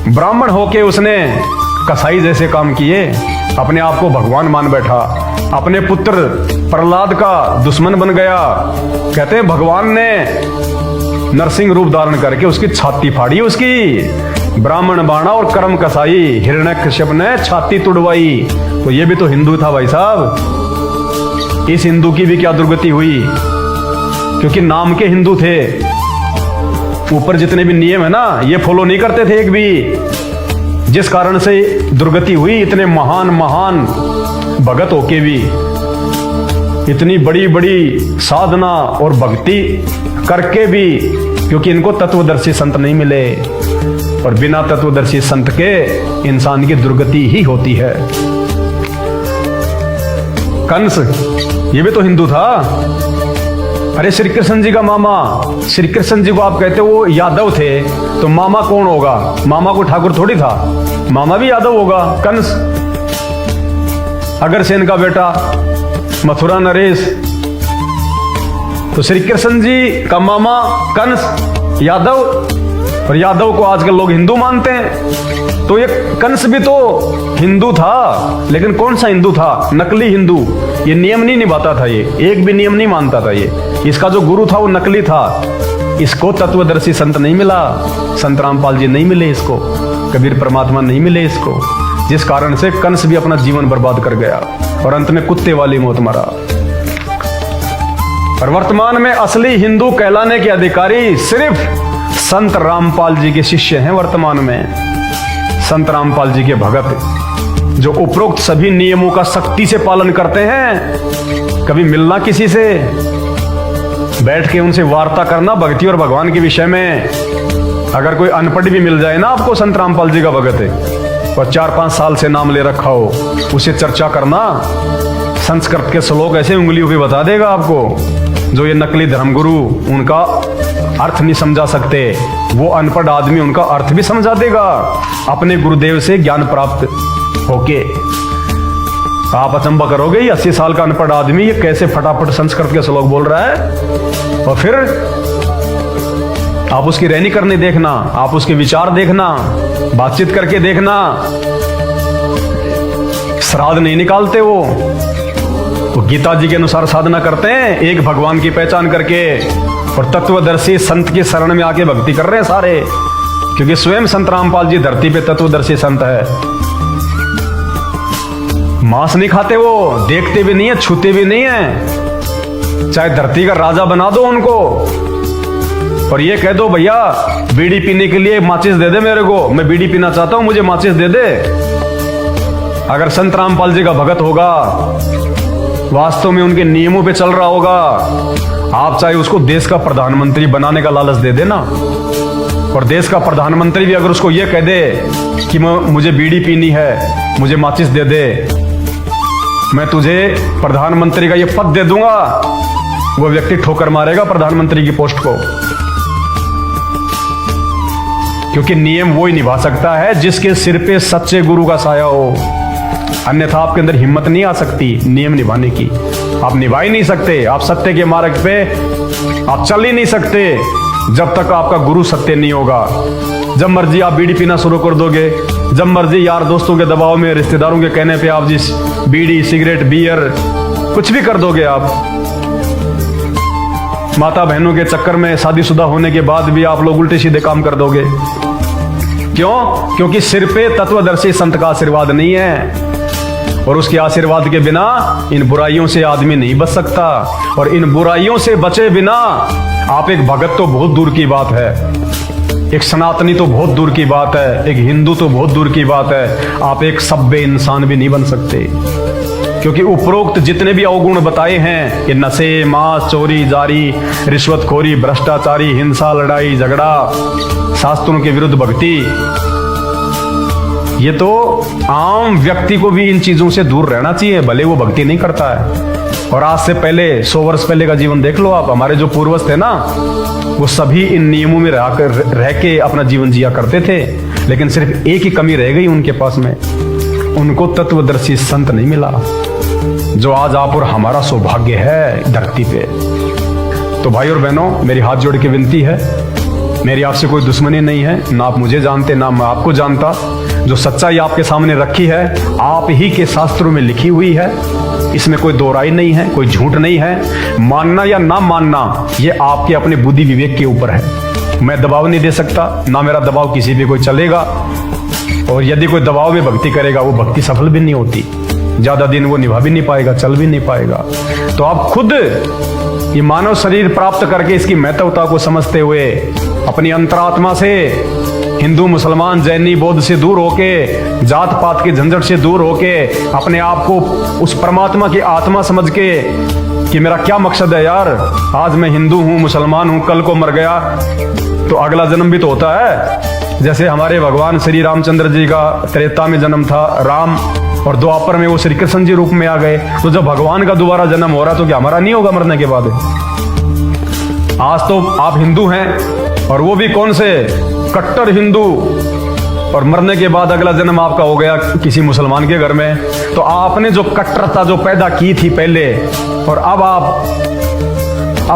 ब्राह्मण होके उसने कसाई जैसे काम किए, अपने आप को भगवान मान बैठा, अपने पुत्र प्रहलाद का दुश्मन बन गया। कहते हैं भगवान ने नरसिंह रूप धारण करके उसकी छाती फाड़ी। उसकी ब्राह्मण बाणा और कर्म कसाई, हिरण्यकश्यप ने छाती तुड़वाई। तो ये भी तो हिंदू था भाई साहब। इस हिंदू की भी क्या दुर्गति हुई? क्योंकि नाम के हिंदू थे, ऊपर जितने भी नियम है ना ये फॉलो नहीं करते थे एक भी, जिस कारण से दुर्गति हुई। इतने महान महान भगत होके भी, इतनी बड़ी बड़ी साधना और भक्ति करके भी, क्योंकि इनको तत्वदर्शी संत नहीं मिले। और बिना तत्वदर्शी संत के इंसान की दुर्गति ही होती है। कंस ये भी तो हिंदू था। अरे श्री कृष्ण जी का मामा, श्री कृष्ण जी को आप कहते हो वो यादव थे, तो मामा कौन होगा? मामा को ठाकुर थोड़ी था, मामा भी यादव होगा। कंस अग्रसेन का बेटा, मथुरा नरेश। तो श्री कृष्ण जी का मामा कंस यादव, और यादव को आजकल लोग हिंदू मानते हैं। तो ये कंस भी तो हिंदू था, लेकिन कौन सा हिंदू था? नकली हिंदू। ये नियम नहीं निभाता था, ये एक भी नियम नहीं मानता था। ये इसका जो गुरु था वो नकली था। इसको तत्वदर्शी संत नहीं मिला, संत रामपाल जी नहीं मिले, इसको कबीर परमात्मा नहीं मिले इसको, जिस कारण से कंस भी अपना जीवन बर्बाद कर गया और अंत में कुत्ते वाली मौत मरा। और वर्तमान में असली हिंदू कहलाने के अधिकारी सिर्फ संत रामपाल जी के शिष्य हैं। वर्तमान में संत रामपाल जी के भगत जो उपरोक्त सभी नियमों का सख्ती से पालन करते हैं। कभी मिलना किसी से, बैठ के उनसे वार्ता करना भक्ति और भगवान के विषय में। अगर कोई अनपढ़ भी मिल जाए ना आपको, संत रामपाल जी का भगत है और 4-5 साल से नाम ले रखा हो, उसे चर्चा करना। संस्कृत के श्लोक ऐसे उंगलियों पे बता देगा आपको। जो ये नकली धर्मगुरु उनका अर्थ नहीं समझा सकते, वो अनपढ़ आदमी उनका अर्थ भी समझा देगा अपने गुरुदेव से ज्ञान प्राप्त होके। आप अचंबा करोगे, ये 80 साल का अनपढ़ आदमी ये कैसे फटाफट संस्कृत के श्लोक बोल रहा है। और फिर आप उसकी रहनी करनी देखना, आप उसके विचार देखना, बातचीत करके देखना। श्राद्ध नहीं निकालते वो गीता जी के अनुसार साधना करते हैं, एक भगवान की पहचान करके। और तत्वदर्शी संत की शरण में आके भक्ति कर रहे हैं सारे, क्योंकि स्वयं संत रामपाल जी धरती पे तत्वदर्शी संत है। मांस नहीं खाते वो, देखते भी नहीं है, छूते भी नहीं है। चाहे धरती का राजा बना दो उनको और ये कह दो भैया बीड़ी पीने के लिए माचिस दे दे मेरे को, मैं बीड़ी पीना चाहता हूं, मुझे माचिस दे दे। अगर संत रामपाल जी का भगत होगा, वास्तव में उनके नियमों पे चल रहा होगा, आप चाहे उसको देश का प्रधानमंत्री बनाने का लालच दे देना। और देश का प्रधानमंत्री भी अगर उसको ये कह दे कि मुझे बीड़ी पीनी है, मुझे माचिस दे दे, मैं तुझे प्रधानमंत्री का ये पद दे दूंगा, वो व्यक्ति ठोकर मारेगा प्रधानमंत्री की पोस्ट को। क्योंकि नियम वो ही निभा सकता है जिसके सिर पे सच्चे गुरु का साया हो। अन्यथा आपके अंदर हिम्मत नहीं आ सकती नियम निभाने की, आप निभा ही नहीं सकते। आप सत्य के मार्ग पे आप चल ही नहीं सकते जब तक आपका गुरु सत्य नहीं होगा। जब मर्जी आप बीड़ी पीना शुरू कर दोगे, जब मर्जी यार दोस्तों के दबाव में, रिश्तेदारों के कहने पे आप जिस बीड़ी सिगरेट बियर कुछ भी कर दोगे। आप माता बहनों के चक्कर में शादीशुदा होने के बाद भी आप लोग उल्टे सीधे काम कर दोगे। क्यों? क्योंकि सिर पे तत्वदर्शी संत का आशीर्वाद नहीं है, और उसके आशीर्वाद के बिना इन बुराइयों से आदमी नहीं बच सकता। और इन बुराइयों से बचे बिना आप एक भगत तो बहुत दूर की बात है, एक सनातनी तो बहुत दूर की बात है, एक हिंदू तो बहुत दूर की बात है, आप एक सभ्य इंसान भी नहीं बन सकते। क्योंकि उपरोक्त जितने भी अवगुण बताए हैं, ये नशे, मांस, चोरी, जारी, रिश्वतखोरी, भ्रष्टाचारी, हिंसा, लड़ाई झगड़ा, शास्त्रों के विरुद्ध भक्ति, ये तो आम व्यक्ति को भी इन चीजों से दूर रहना चाहिए, भले वो भक्ति नहीं करता है। और आज से पहले 100 वर्ष पहले का जीवन देख लो आप। हमारे जो पूर्वज थे ना, वो सभी इन नियमों में रह के अपना जीवन जिया करते थे। लेकिन सिर्फ एक ही कमी रह गई उनके पास में, उनको तत्वदर्शी संत नहीं मिला, जो आज आप और हमारा सौभाग्य है धरती पे। तो भाई और बहनों, मेरी हाथ जोड़ के विनती है, मेरी आपसे कोई दुश्मनी नहीं है, ना आप मुझे जानते ना मैं आपको जानता। जो सच्चाई आपके सामने रखी है, आप ही के शास्त्रों में लिखी हुई है, इसमें कोई दो राय नहीं है, कोई झूठ नहीं है। मानना या ना मानना ये आपके अपने बुद्धि विवेक के ऊपर है। मैं दबाव नहीं दे सकता, ना मेरा दबाव किसी पे कोई चलेगा। और यदि कोई दबाव में भक्ति करेगा, वो भक्ति सफल भी नहीं होती, ज्यादा दिन वो निभा भी नहीं पाएगा, चल भी नहीं पाएगा। तो आप खुद ये मानव शरीर प्राप्त करके इसकी महत्वता को समझते हुए अपनी अंतरात्मा से हिंदू, मुसलमान, जैनी, बौद्ध से दूर होके, जात पात के झंझट से दूर होके, अपने आप को उस परमात्मा की आत्मा समझ के कि मेरा क्या मकसद है यार, आज मैं हिंदू हूँ, मुसलमान हूँ, कल को मर गया तो अगला जन्म भी तो होता है। जैसे हमारे भगवान श्री रामचंद्र जी का त्रेता में जन्म था राम, और द्वापर में वो श्री कृष्ण जी रूप में आ गए। तो जब भगवान का दोबारा जन्म हो रहा तो क्या हमारा नहीं होगा मरने के बाद? आज तो आप हिंदू हैं, और वो भी कौन से? कट्टर हिंदू, और मरने के बाद अगला जन्म आपका हो गया किसी मुसलमान के घर में। तो आपने जो कट्टरता जो पैदा की थी पहले, और अब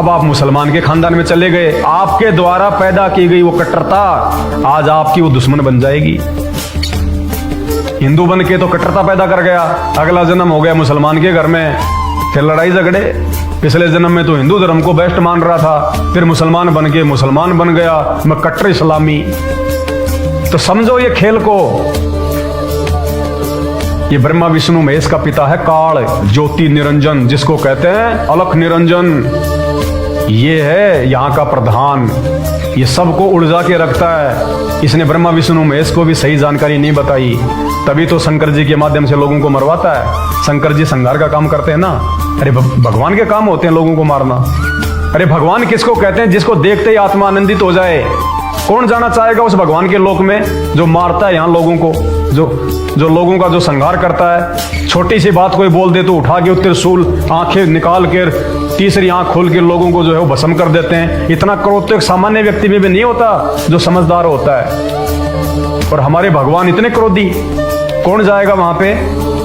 आप मुसलमान के खानदान में चले गए, आपके द्वारा पैदा की गई वो कट्टरता आज आपकी वो दुश्मन बन जाएगी। हिंदू बन के तो कट्टरता पैदा कर गया, अगला जन्म हो गया मुसलमान के घर में, फिर लड़ाई झगड़े। पिछले जन्म में तो हिंदू धर्म को बेस्ट मान रहा था, फिर मुसलमान बन के मुसलमान बन गया, मैं कट्टर इस्लामी। तो समझो ये खेल को, ये ब्रह्मा विष्णु महेश का पिता है काल, ज्योति निरंजन, जिसको कहते हैं अलख निरंजन। ये है यहाँ का प्रधान, ये सबको उलझा के रखता है। इसने ब्रह्मा विष्णु महेश को भी सही जानकारी नहीं बताई, तभी तो शंकर जी के माध्यम से लोगों को मरवाता है। शंकर जी संहार का काम करते हैं ना। अरे भगवान के काम होते हैं लोगों को मारना। अरे भगवान किसको कहते हैं? जिसको देखते ही आत्मा आनंदित हो जाए। कौन जाना चाहेगा उस भगवान के लोक में जो मारता है यहाँ लोगों को, जो लोगों का जो संहार करता है। छोटी सी बात कोई बोल दे तो उठा के त्रिशूल, आंखें निकाल कर, तीसरी आंख खोल के लोगों को जो है वो भस्म कर देते हैं। इतना क्रोध तो एक सामान्य व्यक्ति में भी नहीं होता जो समझदार होता है। और हमारे भगवान इतने क्रोधी, कौन जाएगा वहां पे?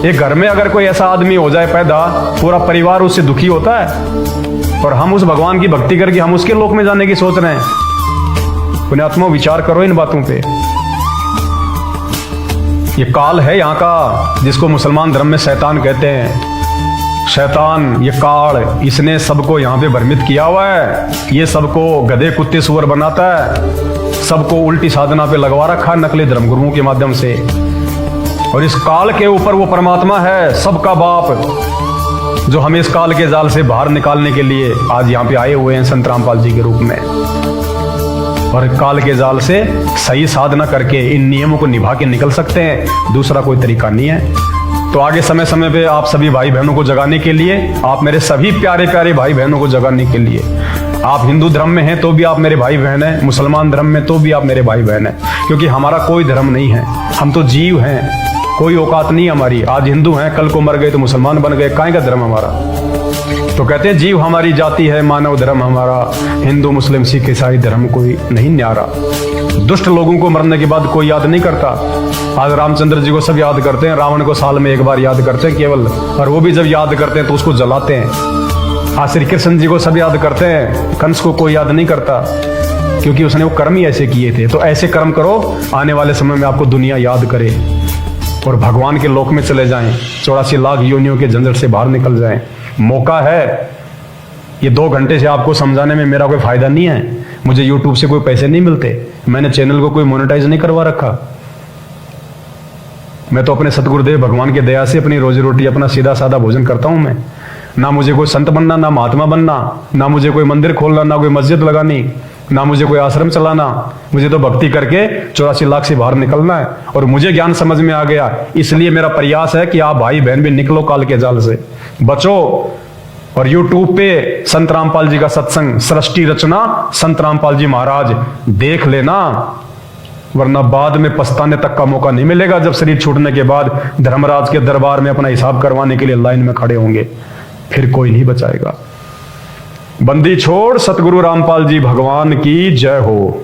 एक घर में अगर कोई ऐसा आदमी हो जाए पैदा, पूरा परिवार उससे दुखी होता है। और हम उस भगवान की भक्ति करके हम उसके लोक में जाने की सोच रहे हैं। पुण्यात्मा विचार करो इन बातों पे। ये काल है यहाँ का, जिसको मुसलमान धर्म में शैतान कहते हैं। शैतान, ये काल, इसने सबको यहाँ पे भ्रमित किया हुआ है। ये सबको गधे कुत्ते सुअर बनाता है, सबको उल्टी साधना पे लगवा रखा है नकली धर्मगुरुओं के माध्यम से। और इस काल के ऊपर वो परमात्मा है, सबका बाप, जो हमें इस काल के जाल से बाहर निकालने के लिए आज यहाँ पे आए हुए हैं संत रामपाल जी के रूप में। और काल के जाल से सही साधना करके इन नियमों को निभा के निकल सकते हैं, दूसरा कोई तरीका नहीं है। तो आगे समय समय पे आप सभी भाई बहनों को जगाने के लिए, आप मेरे सभी प्यारे प्यारे भाई बहनों को जगाने के लिए, आप हिंदू धर्म में हैं तो भी आप मेरे भाई बहन हैं, मुसलमान धर्म में तो भी आप मेरे भाई बहन हैं। क्योंकि हमारा कोई धर्म नहीं है, हम तो जीव हैं, कोई औकात नहीं हमारी। आज हिंदू हैं, कल को मर गए तो मुसलमान बन गए, काहे का धर्म हमारा? तो कहते हैं जीव हमारी जाति है, मानव धर्म हमारा, हिंदू मुस्लिम सिख ईसाई धर्म कोई नहीं न्यारा। दुष्ट लोगों को मरने के बाद कोई याद नहीं करता। आज रामचंद्र जी को सब याद करते हैं, रावण को साल में एक बार याद करते हैं केवल, और वो भी जब याद करते हैं तो उसको जलाते हैं। आज श्री कृष्ण जी को सब याद करते हैं, कंस को कोई याद नहीं करता, क्योंकि उसने वो कर्म ही ऐसे किए थे। तो ऐसे कर्म करो, आने वाले समय में आपको दुनिया याद करे और भगवान के लोक में चले जाएं, 84 लाख योनियों के झंझट से बाहर निकल जाएं। मौका है। ये 2 घंटे से आपको समझाने में मेरा कोई फायदा नहीं है। मुझे यूट्यूब से कोई पैसे नहीं मिलते, मैंने चैनल को कोई मोनेटाइज नहीं करवा रखा। मैं तो अपने सतगुरुदेव भगवान की दया से अपनी रोजी रोटी, अपना सीधा साधा भोजन करता हूं मैं। ना मुझे कोई संत बनना, ना महात्मा बनना, ना मुझे कोई मंदिर खोलना, ना कोई मस्जिद लगानी, ना मुझे कोई आश्रम चलाना। मुझे तो भक्ति करके 84 लाख से बाहर निकलना है। और मुझे ज्ञान समझ में आ गया, इसलिए मेरा प्रयास है कि आप भाई बहन भी निकलो काल के जाल से, बचो। और यूट्यूब पे संत रामपाल जी का सत्संग, सृष्टि रचना संत रामपाल जी महाराज, देख लेना, वरना बाद में पछताने तक का मौका नहीं मिलेगा। जब शरीर छूटने के बाद धर्मराज के दरबार में अपना हिसाब करवाने के लिए लाइन में खड़े होंगे, फिर कोई नहीं बचाएगा। बंदी छोड़ सतगुरु रामपाल जी भगवान की जय हो।